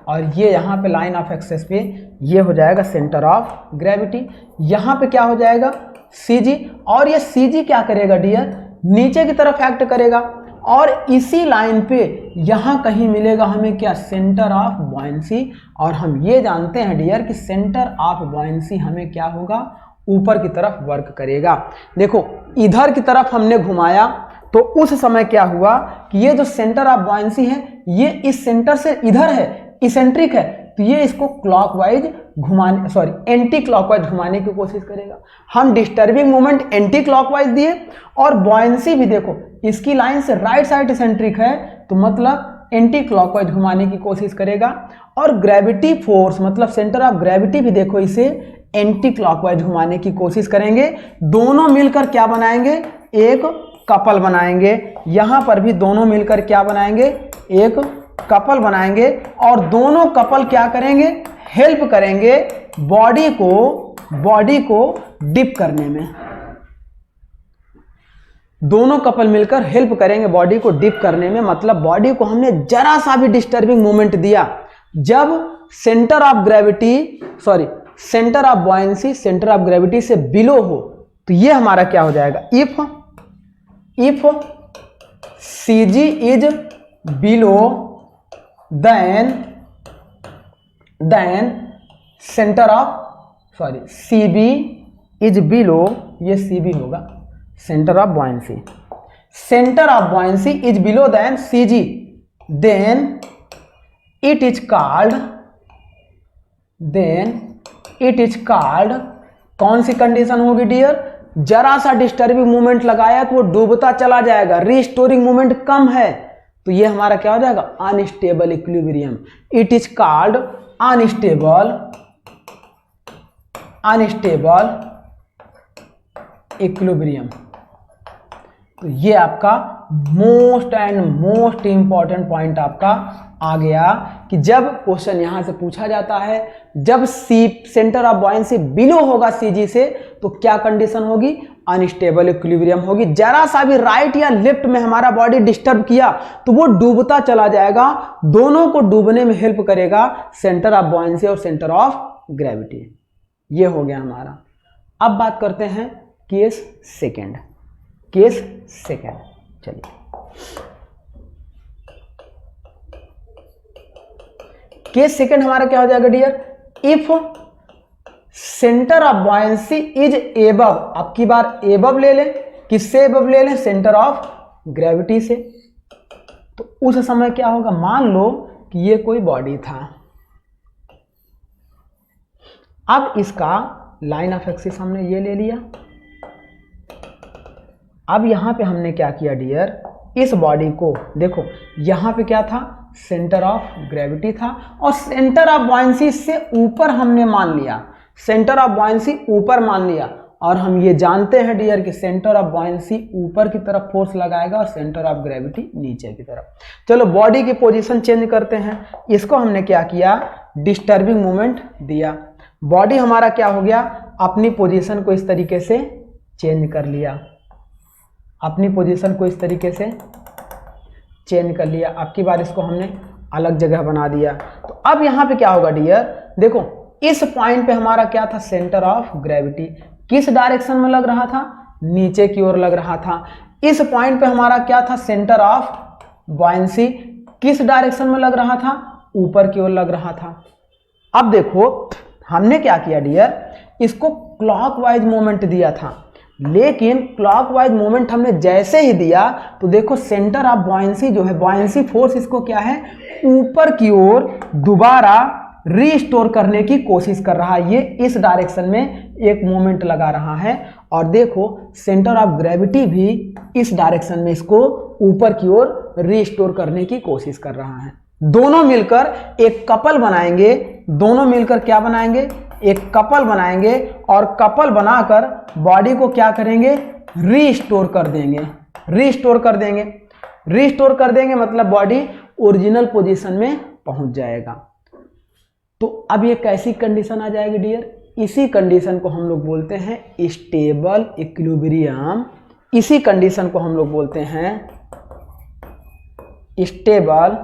और ये यहां पे लाइन ऑफ एक्सिस पे ये हो जाएगा सेंटर ऑफ ग्रेविटी। यहां पे क्या हो जाएगा, CG, और ये CG क्या करेगा डियर, नीचे की तरफ एक्ट करेगा, और इसी लाइन पे यहां कहीं मिलेगा हमें क्या, सेंटर ऑफ बॉयंसी। और हम ये जानते हैं डियर कि सेंटर ऑफ बॉयंसी हमें क्या होगा, ऊपर की तरफ वर्क करेगा। देखो इधर की तरफ हमने घुमाया तो उस समय क्या हुआ कि ये जो सेंटर ऑफ बॉयंसी है ये इस सेंटर से इधर है, इसेंट्रिक है, तो ये इसको क्लॉकवाइज घुमाने, सॉरी एंटी क्लॉकवाइज घुमाने की कोशिश करेगा। हम डिस्टर्बिंग मोमेंट एंटी क्लॉकवाइज दिए, और बॉयंसी भी देखो इसकी लाइन से राइट साइड इसेंट्रिक है, तो मतलब एंटी क्लॉकवाइज घुमाने की कोशिश करेगा। और ग्रेविटी फोर्स मतलब सेंटर ऑफ ग्रेविटी भी देखो इसे एंटी क्लॉकवाइज घुमाने की कोशिश करेंगे। दोनों मिलकर क्या बनाएंगे, एक कपल बनाएंगे। यहां पर भी दोनों मिलकर क्या बनाएंगे, एक कपल बनाएंगे, और दोनों कपल क्या करेंगे, हेल्प करेंगे बॉडी को डिप करने में। दोनों कपल मिलकर हेल्प करेंगे बॉडी को डिप करने में, मतलब बॉडी को हमने जरा सा भी डिस्टर्बिंग मोमेंट दिया, जब centre of gravity, sorry centre of buoyancy centre of gravity से बिलो हो, तो ये हमारा क्या हो जाएगा, if CG is below than centre of, sorry CB is below, ये CB होगा centre of buoyancy, centre of buoyancy is below than CG, then it is called, कौन सी कंडीशन होगी डियर, जरा सा डिस्टर्बिंग मूवमेंट लगाया तो वो डूबता चला जाएगा, रिस्टोरिंग मूवमेंट कम है, तो ये हमारा क्या हो जाएगा, unstable equilibrium. It is called unstable equilibrium. तो ये आपका मोस्ट इंपॉर्टेंट पॉइंट आपका आ गया कि जब क्वेश्चन यहां से पूछा जाता है, जब सेंटर ऑफ बॉयंसी बिलो होगा CG से, तो क्या कंडीशन होगी, अनस्टेबल इक्विलिब्रियम होगी। जरा सा भी राइट या लेफ्ट में हमारा बॉडी डिस्टर्ब किया तो वो डूबता चला जाएगा, दोनों को डूबने में हेल्प करेगा सेंटर ऑफ बॉयंसी और सेंटर ऑफ ग्रेविटी। ये हो गया हमारा। अब बात करते हैं केस सेकेंड। चलिए केस सेकेंड हमारा क्या हो जाएगा dear, if centre of buoyancy is above, अब की बार एबव ले लें, किससे एबव ले लें, सेंटर ऑफ ग्रेविटी से, तो उस समय क्या होगा, मान लो कि ये कोई बॉडी था, अब इसका लाइन ऑफ एक्सिस हमने ये ले लिया। अब यहां पे हमने क्या किया डियर, इस बॉडी को देखो, यहां पे क्या था, सेंटर ऑफ ग्रेविटी था, और सेंटर ऑफ बॉयंसी से ऊपर हमने मान लिया, सेंटर ऑफ बॉयंसी ऊपर मान लिया, और हम ये जानते हैं डियर कि सेंटर ऑफ बॉयंसी ऊपर की तरफ फोर्स लगाएगा और सेंटर ऑफ ग्रेविटी नीचे की तरफ। चलो बॉडी की पोजीशन चेंज करते हैं। इसको हमने क्या किया, डिस्टर्बिंग मोमेंट दिया, बॉडी हमारा क्या हो गया, अपनी पोजीशन को इस तरीके से चेंज कर लिया, अपनी पोजीशन को इस तरीके से चेंज कर लिया। अब की बार इसको हमने अलग जगह बना दिया। तो अब यहाँ पे क्या होगा डियर, देखो इस पॉइंट पे हमारा क्या था, सेंटर ऑफ ग्रेविटी किस डायरेक्शन में लग रहा था, नीचे की ओर लग रहा था। इस पॉइंट पे हमारा क्या था, सेंटर ऑफ बॉयंसी किस डायरेक्शन में लग रहा था, ऊपर की ओर लग रहा था। अब देखो हमने क्या किया डियर, इसको क्लॉकवाइज मोमेंट दिया था, लेकिन क्लॉकवाइज मोमेंट हमने जैसे ही दिया तो देखो सेंटर ऑफ बॉयंसी जो है, बॉयंसी फोर्स इसको क्या है, ऊपर की ओर दोबारा रीस्टोर करने की कोशिश कर रहा है। ये इस डायरेक्शन में एक मोमेंट लगा रहा है, और देखो सेंटर ऑफ ग्रेविटी भी इस डायरेक्शन में इसको ऊपर की ओर रीस्टोर करने की कोशिश कर रहा है। दोनों मिलकर एक कपल बनाएंगे, दोनों मिलकर क्या बनाएंगे, एक कपल बनाएंगे और कपल बनाकर बॉडी को क्या करेंगे, रीस्टोर कर देंगे। रीस्टोर कर देंगे, रीस्टोर कर देंगे मतलब बॉडी ओरिजिनल पोजीशन में पहुंच जाएगा। तो अब ये कैसी कंडीशन आ जाएगी डियर, इसी कंडीशन को हम लोग बोलते हैं स्टेबल इक्विलिब्रियम। इसी कंडीशन को हम लोग बोलते हैं स्टेबल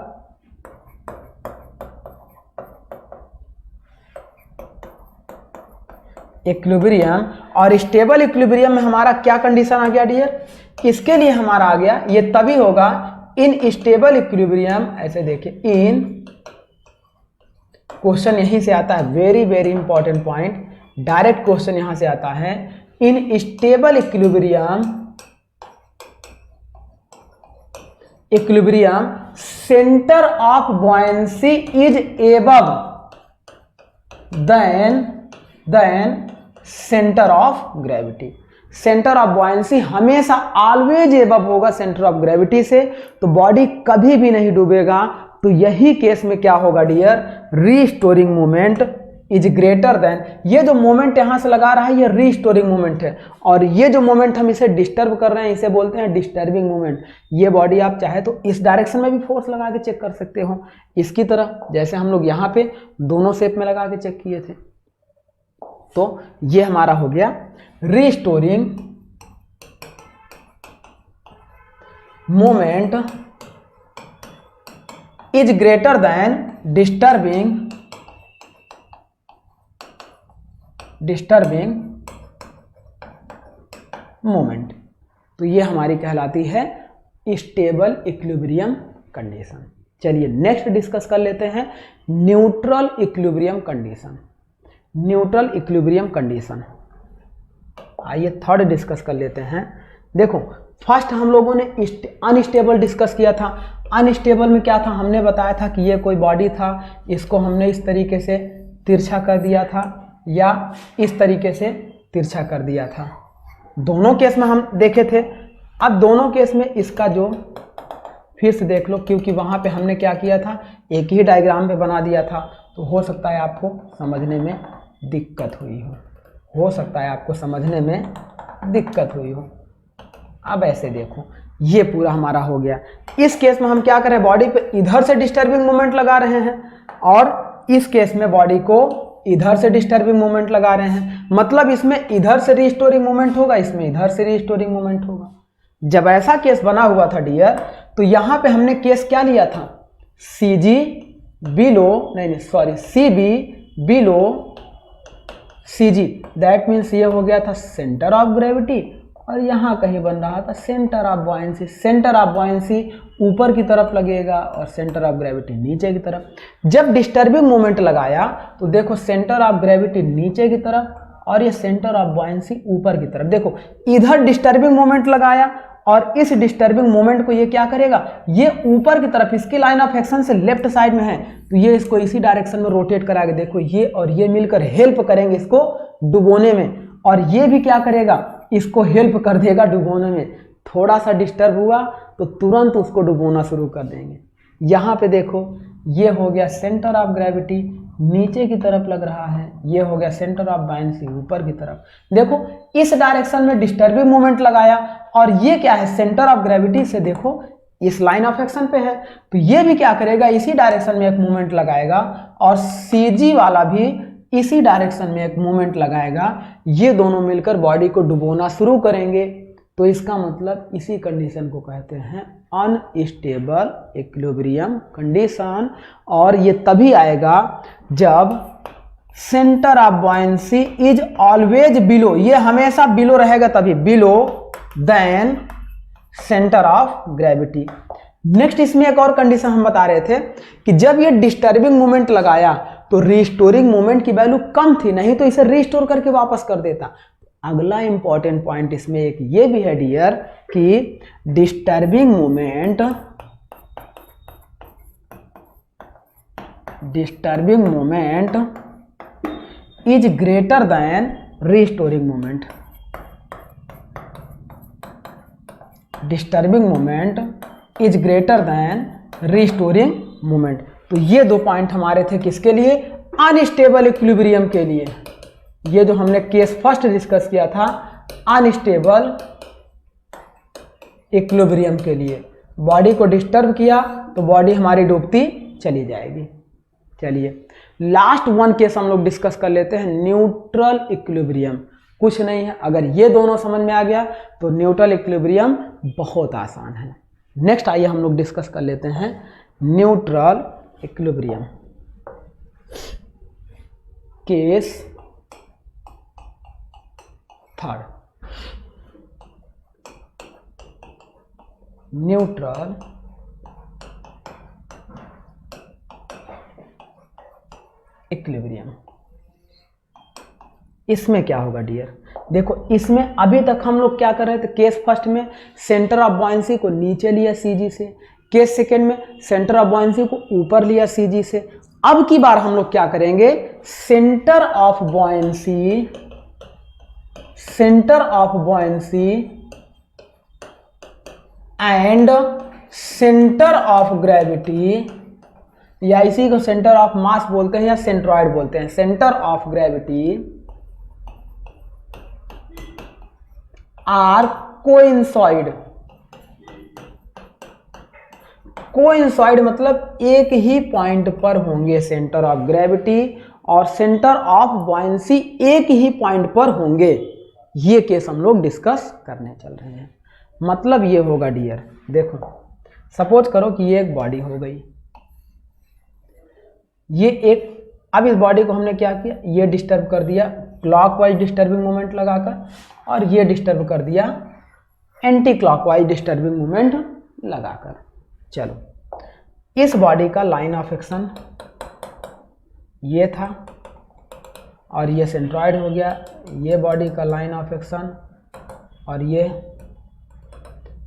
इक्विलिब्रियम। और स्टेबल इक्विलिब्रियम में हमारा क्या कंडीशन आ गया डियर, इसके लिए हमारा आ गया, ये तभी होगा इन स्टेबल इक्विलिब्रियम। ऐसे देखिए, इन क्वेश्चन यहीं से आता है, very very important point, direct question यहां से आता है। In stable equilibrium centre of buoyancy is above than centre of gravity. Centre of buoyancy हमेशा ऑलवेज एबव होगा सेंटर ऑफ ग्रेविटी से, तो बॉडी कभी भी नहीं डूबेगा। तो यही केस में क्या होगा dear, restoring movement is greater than, ये जो मोमेंट यहां से लगा रहा है ये रीस्टोरिंग मूवमेंट है, और ये जो मोमेंट हम इसे डिस्टर्ब कर रहे हैं इसे बोलते हैं डिस्टर्बिंग मूवमेंट। ये बॉडी आप चाहे तो इस डायरेक्शन में भी फोर्स लगा के चेक कर सकते हो, इसकी तरह, जैसे हम लोग यहाँ पे दोनों शेप में लगा के चेक किए थे। तो ये हमारा हो गया restoring moment is greater then disturbing moment. तो ये हमारी कहलाती है स्टेबल इक्विलिब्रियम कंडीशन। चलिए नेक्स्ट डिस्कस कर लेते हैं neutral equilibrium condition. Neutral equilibrium condition, आइए थर्ड डिस्कस कर लेते हैं। देखो फर्स्ट हम लोगों ने अनस्टेबल डिस्कस किया था। अनस्टेबल में क्या था, हमने बताया था कि ये कोई बॉडी था, इसको हमने इस तरीके से तिरछा कर दिया था या इस तरीके से तिरछा कर दिया था। दोनों केस में हम देखे थे। अब दोनों केस में इसका जो फिर से देख लो, क्योंकि वहाँ पे हमने क्या किया था, एक ही डायग्राम पे बना दिया था, तो हो सकता है आपको समझने में दिक्कत हुई हो सकता है आपको समझने में दिक्कत हुई हो। अब ऐसे देखो, ये पूरा हमारा हो गया। इस केस में हम क्या करें, बॉडी पे इधर से डिस्टर्बिंग मोमेंट लगा रहे हैं और इस केस में बॉडी को इधर से डिस्टर्बिंग मोमेंट लगा रहे हैं। मतलब इसमें इधर से रिस्टोरिंग मोमेंट होगा, इसमें इधर से रिस्टोरिंग मोमेंट होगा। जब ऐसा केस बना हुआ था डियर, तो यहाँ पे हमने केस क्या लिया था, CG बिलो, नहीं sorry, CB below CG, that means ये हो गया था सेंटर ऑफ ग्रेविटी, और यहाँ कहीं बन रहा था centre of buoyancy. Centre of buoyancy ऊपर की तरफ लगेगा और सेंटर ऑफ ग्रेविटी नीचे की तरफ। जब डिस्टर्बिंग मोमेंट लगाया तो देखो सेंटर ऑफ ग्रेविटी नीचे की तरफ और ये सेंटर ऑफ बॉयंसी ऊपर की तरफ। देखो इधर डिस्टर्बिंग मोमेंट लगाया और इस डिस्टर्बिंग मोमेंट को ये क्या करेगा, ये ऊपर की तरफ, इसकी लाइन ऑफ एक्शन से लेफ्ट साइड में है, तो ये इसको इसी डायरेक्शन में रोटेट करा के देखो, ये और ये मिलकर हेल्प करेंगे इसको डुबोने में, और ये भी क्या करेगा, इसको हेल्प कर देगा डुबोने में। थोड़ा सा डिस्टर्ब हुआ तो तुरंत उसको डुबोना शुरू कर देंगे। यहाँ पे देखो ये हो गया सेंटर ऑफ ग्रेविटी नीचे की तरफ लग रहा है, ये हो गया सेंटर ऑफ बॉयंसी ऊपर की तरफ। देखो इस डायरेक्शन में डिस्टर्बिंग मोमेंट लगाया और ये क्या है, सेंटर ऑफ ग्रेविटी से देखो इस लाइन ऑफ एक्शन पे है, तो ये भी क्या करेगा, इसी डायरेक्शन में एक मूवमेंट लगाएगा और CG वाला भी इसी डायरेक्शन में एक मूवमेंट लगाएगा। ये दोनों मिलकर बॉडी को डुबोना शुरू करेंगे। तो इसका मतलब इसी कंडीशन को कहते हैं अनस्टेबल इक्विलिब्रियम कंडीशन, और ये तभी आएगा जब centre of buoyancy is always below, ये हमेशा बिलो रहेगा, तभी below than centre of gravity. Next इसमें एक और कंडीशन हम बता रहे थे कि जब ये डिस्टर्बिंग मोमेंट लगाया तो रिस्टोरिंग मोमेंट की वैल्यू कम थी, नहीं तो इसे रिस्टोर करके वापस कर देता। अगला इंपॉर्टेंट पॉइंट इसमें एक ये भी है डियर कि disturbing moment is greater then restoring moment. Disturbing moment is greater then restoring moment. तो ये दो पॉइंट हमारे थे किसके लिए, अनस्टेबल इक्विलिब्रियम के लिए, ये जो हमने केस फर्स्ट डिस्कस किया था, अनस्टेबल इक्विलिब्रियम के लिए बॉडी को डिस्टर्ब किया तो बॉडी हमारी डूबती चली जाएगी। चलिए लास्ट वन केस हम लोग डिस्कस कर लेते हैं, न्यूट्रल इक्विलिब्रियम। कुछ नहीं है, अगर ये दोनों समझ में आ गया तो न्यूट्रल इक्विलिब्रियम बहुत आसान है। नेक्स्ट आइए हम लोग डिस्कस कर लेते हैं neutral equilibrium. Case third, neutral equilibrium. इसमें क्या होगा डियर, देखो इसमें अभी तक हम लोग क्या कर रहे थे, केस फर्स्ट में सेंटर ऑफ बॉयंसी को नीचे लिया सीजी से, केस सेकेंड में सेंटर ऑफ बॉयंसी को ऊपर लिया सीजी से। अब की बार हम लोग क्या करेंगे, centre of buoyancy and centre of gravity, या इसी को सेंटर ऑफ मास बोलते हैं या सेंट्रॉइड बोलते हैं, सेंटर ऑफ ग्रेविटी आर कोइंसॉइड मतलब एक ही पॉइंट पर होंगे, सेंटर ऑफ ग्रेविटी और सेंटर ऑफ बॉयंसी एक ही पॉइंट पर होंगे। ये केस हम लोग डिस्कस करने चल रहे हैं। मतलब ये होगा डियर, देखो सपोज करो कि ये एक बॉडी हो गई, ये एक, अब इस बॉडी को हमने क्या किया, ये डिस्टर्ब कर दिया क्लॉकवाइज डिस्टर्बिंग मोमेंट लगाकर, और ये डिस्टर्ब कर दिया एंटी क्लॉकवाइज डिस्टर्बिंग मोमेंट लगाकर। चलो इस बॉडी का लाइन ऑफ एक्शन ये था और ये सेंट्रॉइड हो गया, ये बॉडी का लाइन ऑफ एक्शन और ये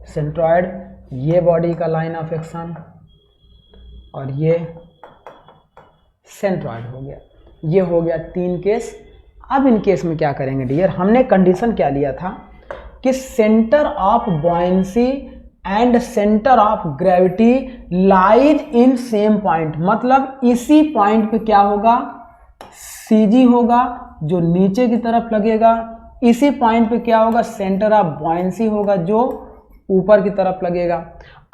सेंट्रॉइड, ये बॉडी का लाइन ऑफ एक्शन और ये सेंट्रॉइड हो गया। ये हो गया 3 केस। अब इन केस में क्या करेंगे डियर, हमने कंडीशन क्या लिया था कि centre of buoyancy and centre of gravity lies in same point, मतलब इसी पॉइंट पे क्या होगा, सीजी होगा जो नीचे की तरफ लगेगा, इसी पॉइंट पे क्या होगा, सेंटर ऑफ बॉयंसी होगा जो ऊपर की तरफ लगेगा।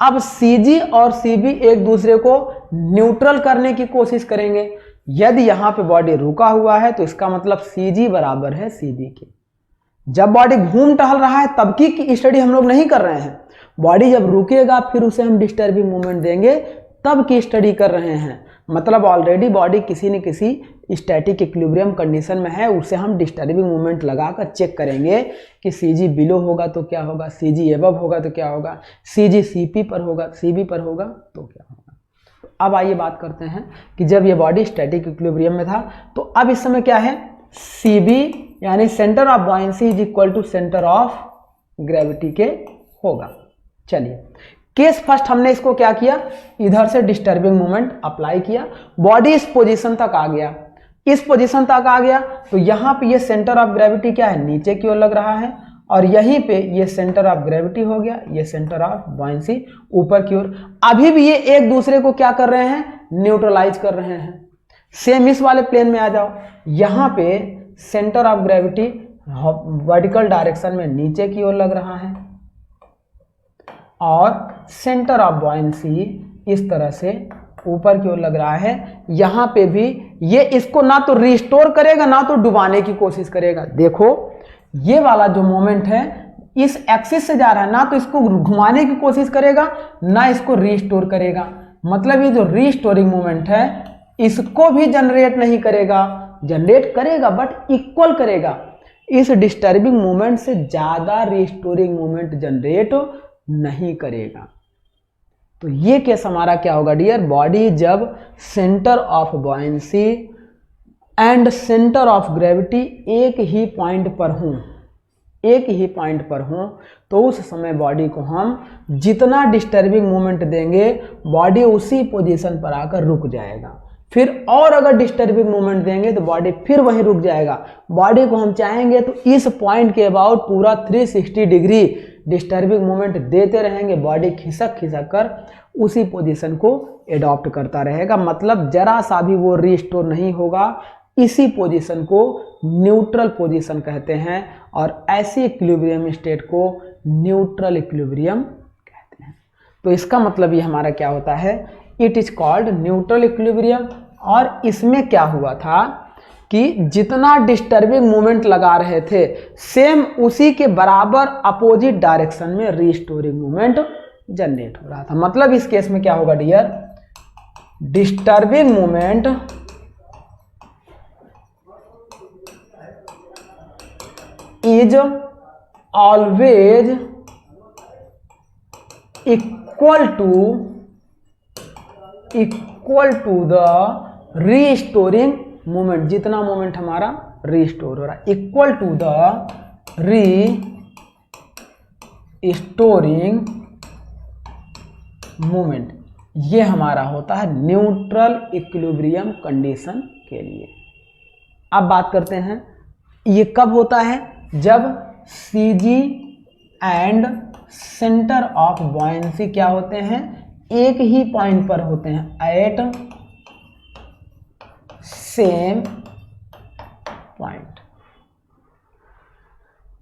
अब सीजी और सीबी एक दूसरे को न्यूट्रल करने की कोशिश करेंगे। यदि यहाँ पे बॉडी रुका हुआ है तो इसका मतलब सीजी बराबर है सीबी के। जब बॉडी घूम टहल रहा है तब की स्टडी हम लोग नहीं कर रहे हैं, बॉडी जब रुकेगा फिर उसे हम डिस्टर्बिंग मूवमेंट देंगे तब की स्टडी कर रहे हैं। मतलब ऑलरेडी बॉडी किसी न किसी स्टैटिक इक्विलिब्रियम कंडीशन में है, उसे हम डिस्टर्बिंग मूवमेंट लगाकर चेक करेंगे कि सीजी बिलो होगा तो क्या होगा, सीजी एबव होगा तो क्या होगा, सीजी सीपी पर होगा, सीबी पर होगा तो क्या होगा। अब आइए बात करते हैं कि जब ये बॉडी स्टैटिक इक्विलिब्रियम में था तो अब इस समय क्या है, सीबी यानी centre of buoyancy is equal to centre of gravity के होगा। चलिए केस फर्स्ट हमने इसको क्या किया, इधर से डिस्टर्बिंग मूवमेंट अप्लाई किया, बॉडी इस पोजीशन तक आ गया, इस पोजीशन तक आ गया तो यहाँ पे ये सेंटर ऑफ ग्रेविटी क्या है, नीचे की ओर लग रहा है, और यहीं पे ये सेंटर ऑफ ग्रेविटी हो गया, ये सेंटर ऑफ बॉयंसी ऊपर की ओर। अभी भी ये एक दूसरे को क्या कर रहे हैं, न्यूट्रलाइज कर रहे हैं। सेम इस वाले प्लेन में आ जाओ, यहाँ पे centre of gravity vertical direction में नीचे की ओर लग रहा है और सेंटर ऑफ बॉयंसी इस तरह से ऊपर की ओर लग रहा है। यहाँ पे भी ये इसको ना तो रिस्टोर करेगा ना तो डुबाने की कोशिश करेगा। देखो ये वाला जो मोमेंट है इस एक्सिस से जा रहा है, ना तो इसको घुमाने की कोशिश करेगा ना इसको रिस्टोर करेगा। मतलब ये जो रिस्टोरिंग मोमेंट है इसको भी जनरेट नहीं करेगा, जनरेट करेगा बट इक्वल करेगा। इस डिस्टर्बिंग मोमेंट से ज्यादा रिस्टोरिंग मोमेंट जनरेट नहीं करेगा। तो ये केस हमारा क्या होगा डियर, बॉडी जब centre of buoyancy and centre of gravity एक ही पॉइंट पर हों, एक ही पॉइंट पर हों तो उस समय बॉडी को हम जितना डिस्टर्बिंग मोमेंट देंगे बॉडी उसी पोजीशन पर आकर रुक जाएगा। फिर और अगर डिस्टर्बिंग मूवमेंट देंगे तो बॉडी फिर वहीं रुक जाएगा। बॉडी को हम चाहेंगे तो इस पॉइंट के अबाउट पूरा 360 डिग्री डिस्टर्बिंग मूवमेंट देते रहेंगे, बॉडी खिसक खिसक कर उसी पोजीशन को एडॉप्ट करता रहेगा, मतलब जरा सा भी वो रीस्टोर नहीं होगा। इसी पोजीशन को न्यूट्रल पोजीशन कहते हैं और ऐसी इक्विलिब्रियम स्टेट को न्यूट्रल इक्विलिब्रियम कहते हैं। तो इसका मतलब ये हमारा क्या होता है, it is called neutral equilibrium. और इसमें क्या हुआ था कि जितना डिस्टर्बिंग मूवमेंट लगा रहे थे सेम उसी के बराबर अपोजिट डायरेक्शन में रीस्टोरिंग मूवमेंट जनरेट हो रहा था। मतलब इस केस में क्या होगा dear, disturbing movement is always equal to the restoring movement. जितना मूवमेंट हमारा रीस्टोर हो रहा है equal to the restoring movement, ये हमारा होता है न्यूट्रल इक्विलिब्रियम कंडीशन के लिए। अब बात करते हैं ये कब होता है, जब CG and centre of buoyancy क्या होते हैं, एक ही पॉइंट पर होते हैं, एट सेम पॉइंट।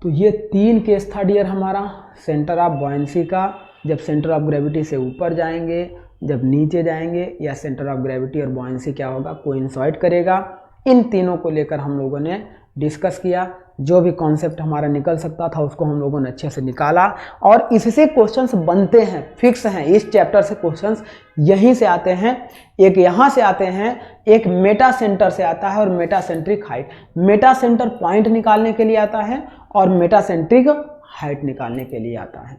तो ये 3 केस था डियर हमारा सेंटर ऑफ बॉयंसी का, जब सेंटर ऑफ ग्रेविटी से ऊपर जाएंगे, जब नीचे जाएंगे, या सेंटर ऑफ ग्रेविटी और बॉयंसी क्या होगा, कोइंसाइड करेगा। इन तीनों को लेकर हम लोगों ने डिस्कस किया, जो भी कॉन्सेप्ट हमारा निकल सकता था उसको हम लोगों ने अच्छे से निकाला और इससे क्वेश्चंस बनते हैं, फिक्स हैं। इस चैप्टर से क्वेश्चंस यहीं से आते हैं, एक यहाँ से आते हैं, एक मेटा सेंटर से आता है और Meta centric height. Meta centre point निकालने के लिए आता है और मेटा सेंट्रिक हाइट निकालने के लिए आता है।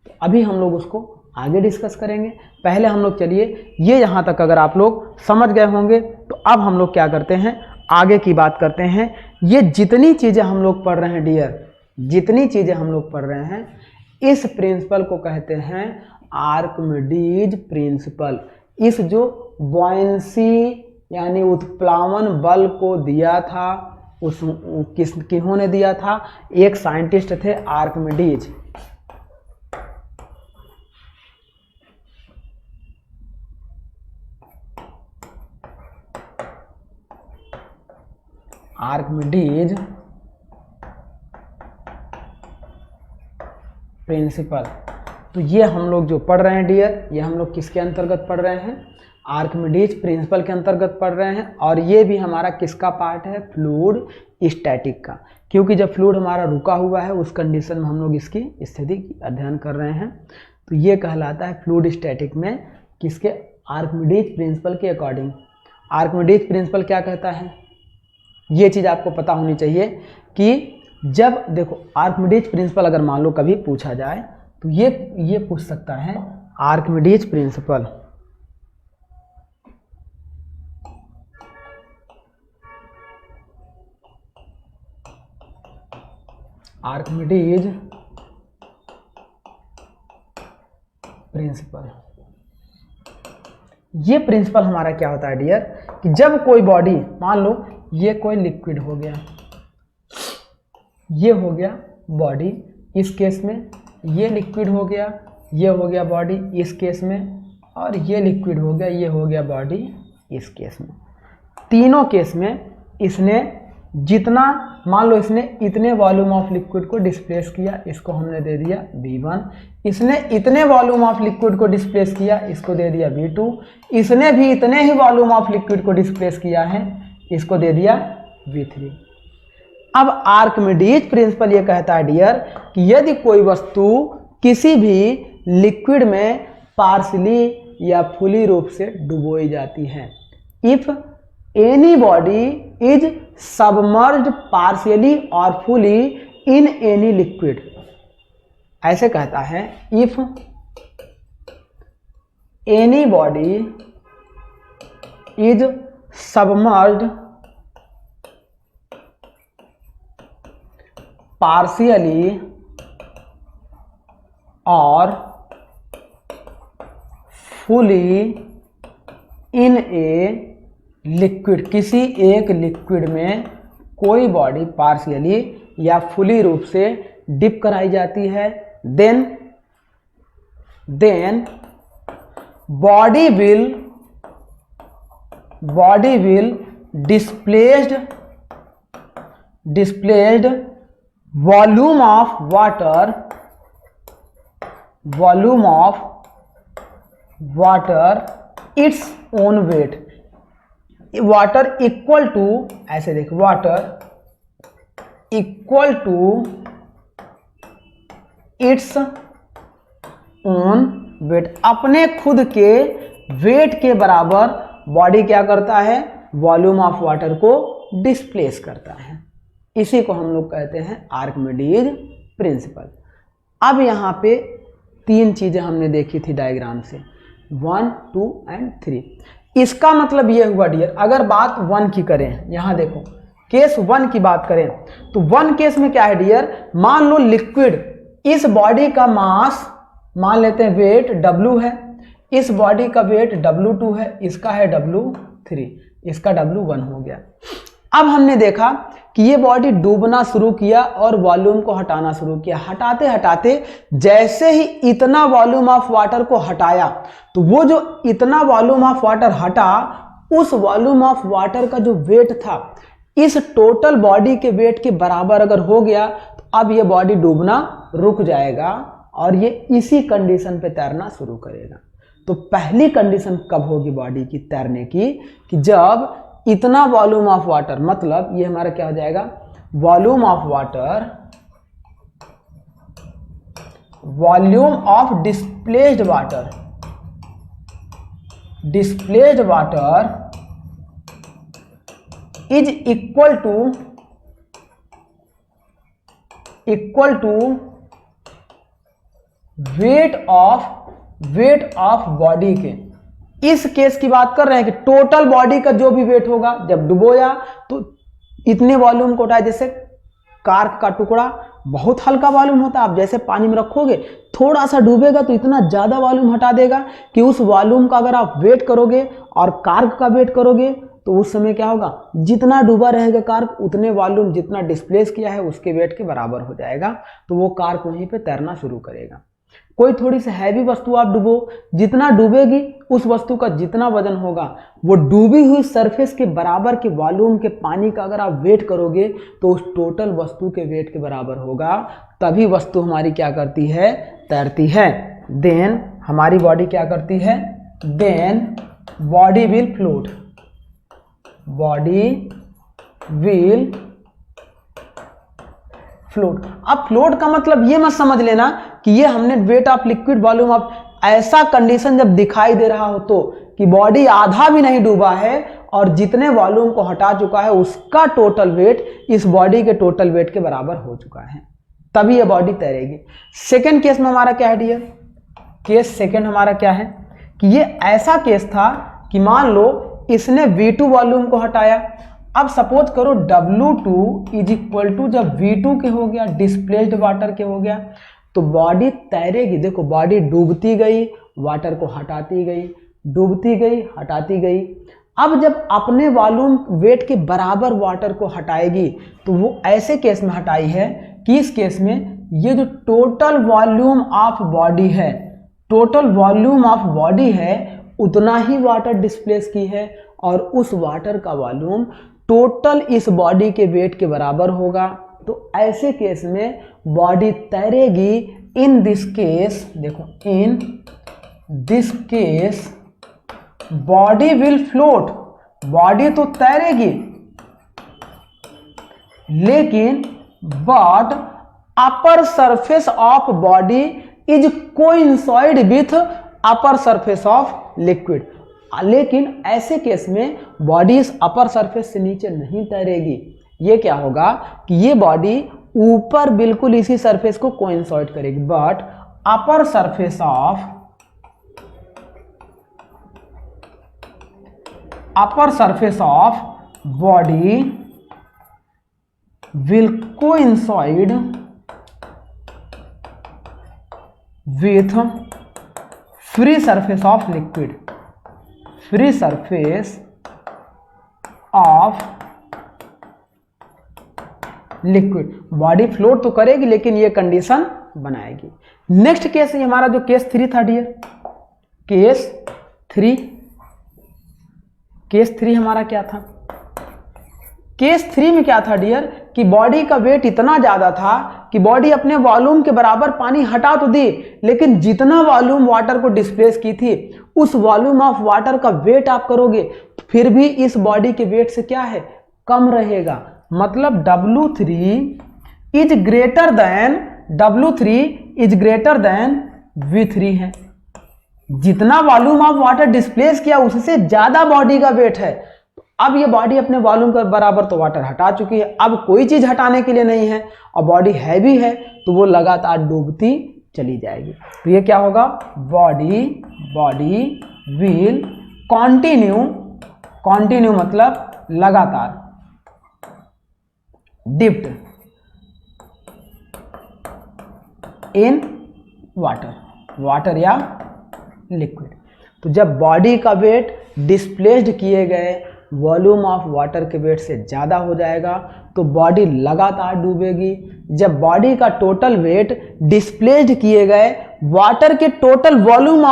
तो अभी हम लोग उसको आगे डिस्कस करेंगे। पहले हम लोग चलिए ये यहाँ तक अगर आप लोग समझ गए होंगे तो अब हम लोग क्या करते हैं, आगे की बात करते हैं। ये जितनी चीज़ें हम लोग पढ़ रहे हैं डियर, जितनी चीज़ें हम लोग पढ़ रहे हैं, इस प्रिंसिपल को कहते हैं आर्किमिडीज प्रिंसिपल। इस जो बॉयंसी यानी उत्प्लावन बल को दिया था उस किन्होंने दिया था, एक साइंटिस्ट थे आर्किमिडीज। Archimedes principle. तो ये हम लोग जो पढ़ रहे हैं डियर, ये हम लोग किसके अंतर्गत पढ़ रहे हैं, आर्किमिडीज प्रिंसिपल के अंतर्गत पढ़ रहे हैं। और ये भी हमारा किसका पार्ट है, फ्लूइड स्टैटिक का, क्योंकि जब फ्लूइड हमारा रुका हुआ है उस कंडीशन में हम लोग इसकी स्थिति की अध्ययन कर रहे हैं। तो ये कहलाता है फ्लूइड स्टैटिक में किसके, आर्किमिडीज प्रिंसिपल के अकॉर्डिंग। आर्किमिडीज प्रिंसिपल क्या कहता है, ये चीज़ आपको पता होनी चाहिए कि जब देखो आर्किमिडीज प्रिंसिपल अगर मान लो कभी पूछा जाए तो ये पूछ सकता है आर्किमिडीज प्रिंसिपल। आर्किमिडीज प्रिंसिपल, ये प्रिंसिपल हमारा क्या होता है डियर, कि जब कोई बॉडी, मान लो ये कोई लिक्विड हो गया, ये हो गया बॉडी, इस केस में ये लिक्विड हो गया, ये हो गया बॉडी इस केस में, और ये लिक्विड हो गया, ये हो गया बॉडी इस केस में। तीनों केस में इसने जितना, मान लो इसने इतने वॉल्यूम ऑफ लिक्विड को डिस्प्लेस किया, इसको हमने दे दिया V1, इसने इतने वॉल्यूम ऑफ लिक्विड को डिस्प्लेस किया, इसको दे दिया V2, इसने भी इतने ही वॉल्यूम ऑफ लिक्विड को डिस्प्लेस किया है, इसको दे दिया V3। अब आर्किमिडीज प्रिंसिपल ये कहता है डियर कि यदि कोई वस्तु किसी भी लिक्विड में पार्शियली या फुली रूप से डुबोई जाती है, if any body is submerged partially और फुली इन एनी लिक्विड, ऐसे कहता है, if any body is submerged partially और फुली इन ए लिक्विड, किसी एक लिक्विड में कोई बॉडी पार्शियली या फुली रूप से डिप कराई जाती है then body will displaced volume of water its own weight, water equal to, ऐसे देख, water equal to its own weight, अपने खुद के वेट के बराबर बॉडी क्या करता है, वॉल्यूम ऑफ वाटर को डिस्प्लेस करता है। इसी को हम लोग कहते हैं आर्किमिडीज प्रिंसिपल। अब यहाँ पे तीन चीजें हमने देखी थी डायग्राम से, 1, 2 एंड 3। इसका मतलब ये हुआ डियर, अगर बात 1 की करें, यहाँ देखो केस 1 की बात करें तो 1 केस में क्या है डियर, मान लो लिक्विड, इस बॉडी का मास मान लेते हैं वेट W है, इस बॉडी का वेट W2 है, इसका है W3, इसका W1 हो गया। अब हमने देखा कि ये बॉडी डूबना शुरू किया और वॉल्यूम को हटाना शुरू किया, हटाते हटाते जैसे ही इतना वॉल्यूम ऑफ वाटर को हटाया तो वो जो इतना वॉल्यूम ऑफ वाटर हटा, उस वॉल्यूम ऑफ वाटर का जो वेट था इस टोटल बॉडी के वेट के बराबर अगर हो गया तो अब ये बॉडी डूबना रुक जाएगा और ये इसी कंडीशन पे तैरना शुरू करेगा। तो पहली कंडीशन कब होगी बॉडी की तैरने की, कि जब इतना वॉल्यूम ऑफ वाटर, मतलब ये हमारा क्या हो जाएगा, volume of water, volume of displaced water is equal to weight of body के। इस केस की बात कर रहे हैं कि टोटल बॉडी का जो भी वेट होगा, जब डुबोया तो इतने वॉल्यूम को उठाए, जैसे कार्क का टुकड़ा बहुत हल्का वॉल्यूम होता है, आप जैसे पानी में रखोगे थोड़ा सा डूबेगा तो इतना ज्यादा वॉल्यूम हटा देगा कि उस वॉल्यूम का अगर आप वेट करोगे और कार्क का वेट करोगे तो उस समय क्या होगा, जितना डूबा रहेगा कार्क उतने वॉल्यूम जितना डिस्प्लेस किया है उसके वेट के बराबर हो जाएगा, तो वो कार्क वहीं पे तैरना शुरू करेगा। कोई थोड़ी सी हैवी वस्तु आप डुबो, जितना डूबेगी उस वस्तु का जितना वजन होगा वो डूबी हुई सरफेस के बराबर के वॉल्यूम के पानी का अगर आप वेट करोगे तो उस टोटल वस्तु के वेट के बराबर होगा, तभी वस्तु हमारी क्या करती है, तैरती है। देन हमारी बॉडी क्या करती है, then body will float, float. अब फ्लोट का मतलब ये मत समझ लेना कि ये हमने weight of liquid volume of, ऐसा कंडीशन जब दिखाई दे रहा हो तो कि बॉडी आधा भी नहीं डूबा है और जितने वॉल्यूम को हटा चुका है उसका टोटल वेट इस बॉडी के टोटल वेट के बराबर हो चुका है, तभी ये बॉडी तैरेगी। सेकेंड केस में हमारा क्या है डियर, केस सेकेंड हमारा क्या है कि ये ऐसा केस था कि मान लो इसने V2 वॉल्यूम को हटाया, अब सपोज करो W2 इज इक्वल टू, जब V2 के हो गया, डिस्प्लेस्ड वाटर के हो गया, तो बॉडी तैरेगी। देखो बॉडी डूबती गई, वाटर को हटाती गई, डूबती गई, हटाती गई। अब जब अपने वॉल्यूम वेट के बराबर वाटर को हटाएगी तो वो ऐसे केस में हटाई है कि इस केस में ये जो टोटल वॉल्यूम ऑफ बॉडी है, टोटल वॉल्यूम ऑफ बॉडी है उतना ही वाटर डिस्प्लेस की है और उस वाटर का वॉल्यूम टोटल इस बॉडी के वेट के बराबर होगा। तो ऐसे केस में बॉडी तैरेगी। इन दिस केस, देखो in this case body will float, body तो तैरेगी लेकिन but upper surface of body is coincide with upper surface of liquid. लेकिन ऐसे केस में बॉडी इस अपर सरफेस से नीचे नहीं तैरेगी। ये क्या होगा कि ये बॉडी ऊपर बिल्कुल इसी सरफेस को कोइंसाइड करेगी, but upper surface of body will coincide with free surface of liquid, free surface of liquid. Body float तो करेगी लेकिन ये कंडीशन बनाएगी। नेक्स्ट केस है हमारा जो केस 3 था डियर, केस 3 हमारा क्या था? केस 3 में क्या था डियर कि बॉडी का वेट इतना ज्यादा था कि बॉडी अपने वॉल्यूम के बराबर पानी हटा तो दी, लेकिन जितना वॉल्यूम वाटर को डिस्प्लेस की थी उस वॉल्यूम ऑफ वाटर का वेट आप करोगे फिर भी इस बॉडी के वेट से क्या है, कम रहेगा। मतलब W3 is greater then V3 है। जितना वॉल्यूम ऑफ वाटर डिस्प्लेस किया उससे ज्यादा बॉडी का वेट है। अब ये बॉडी अपने वॉल्यूम के बराबर तो वाटर हटा चुकी है, अब कोई चीज हटाने के लिए नहीं है और बॉडी हैवी है तो वो लगातार डूबती चली जाएगी। तो ये क्या होगा, बॉडी विल कॉन्टिन्यू मतलब लगातार, डिप्ड इन वाटर या लिक्विड। तो जब बॉडी का वेट डिस्प्लेस्ड किए गए वॉल्यूम ऑफ वाटर के वेट से ज़्यादा हो जाएगा तो बॉडी लगातार डूबेगी। जब बॉडी का टोटल वेट डिस्प्लेस्ड किए गए वाटर के टोटल वॉल्यूम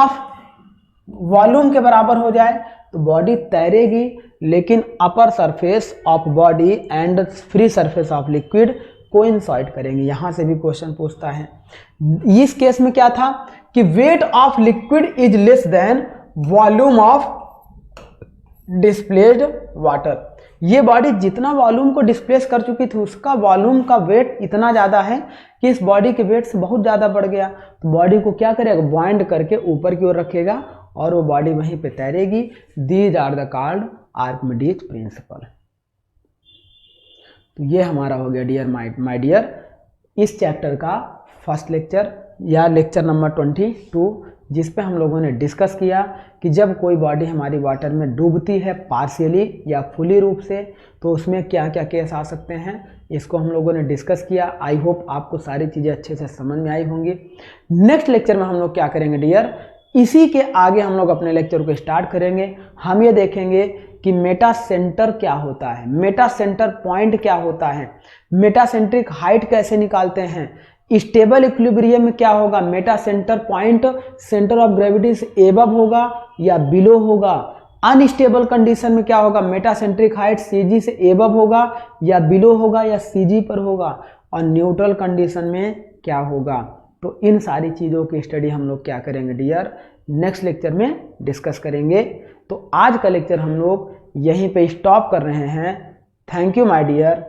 के बराबर हो जाए तो बॉडी तैरेगी, लेकिन upper surface of body and free surface of liquid coincide करेंगे। यहां से भी क्वेश्चन पूछता है। इस केस में क्या था कि wait of liquid is less than volume of displaced water. ये बॉडी जितना वॉल्यूम को डिस्प्लेस कर चुकी थी उसका वॉल्यूम का वेट इतना ज़्यादा है कि इस बॉडी के वेट से बहुत ज़्यादा बढ़ गया। तो बॉडी को क्या करेगा, बाइंड करके ऊपर की ओर रखेगा और वो बॉडी वहीं पे तैरेगी। These are the called Archimedes principle. तो ये हमारा हो गया डियर माय डियर इस चैप्टर का फर्स्ट लेक्चर या लेक्चर नंबर 22, जिस पे हम लोगों ने डिस्कस किया कि जब कोई बॉडी हमारी वाटर में डूबती है पार्शियली या फुली रूप से तो उसमें क्या क्या केस आ सकते हैं, इसको हम लोगों ने डिस्कस किया। आई होप आपको सारी चीज़ें अच्छे से समझ में आई होंगी। नेक्स्ट लेक्चर में हम लोग क्या करेंगे डियर, इसी के आगे हम लोग अपने लेक्चर को स्टार्ट करेंगे। हम ये देखेंगे कि मेटा सेंटर क्या होता है, मेटा सेंटर पॉइंट क्या होता है, मेटासेंट्रिक हाइट कैसे निकालते हैं, स्टेबल इक्विलिब्रियम में क्या होगा, Meta centre point centre of gravity से एबव होगा या बिलो होगा, अनस्टेबल कंडीशन में क्या होगा, मेटासेंट्रिक हाइट सीजी से एबव होगा या बिलो होगा या सीजी पर होगा, और न्यूट्रल कंडीशन में क्या होगा। तो इन सारी चीज़ों की स्टडी हम लोग क्या करेंगे डियर, नेक्स्ट लेक्चर में डिस्कस करेंगे। तो आज का लेक्चर हम लोग यहीं पे स्टॉप कर रहे हैं। Thank you my dear.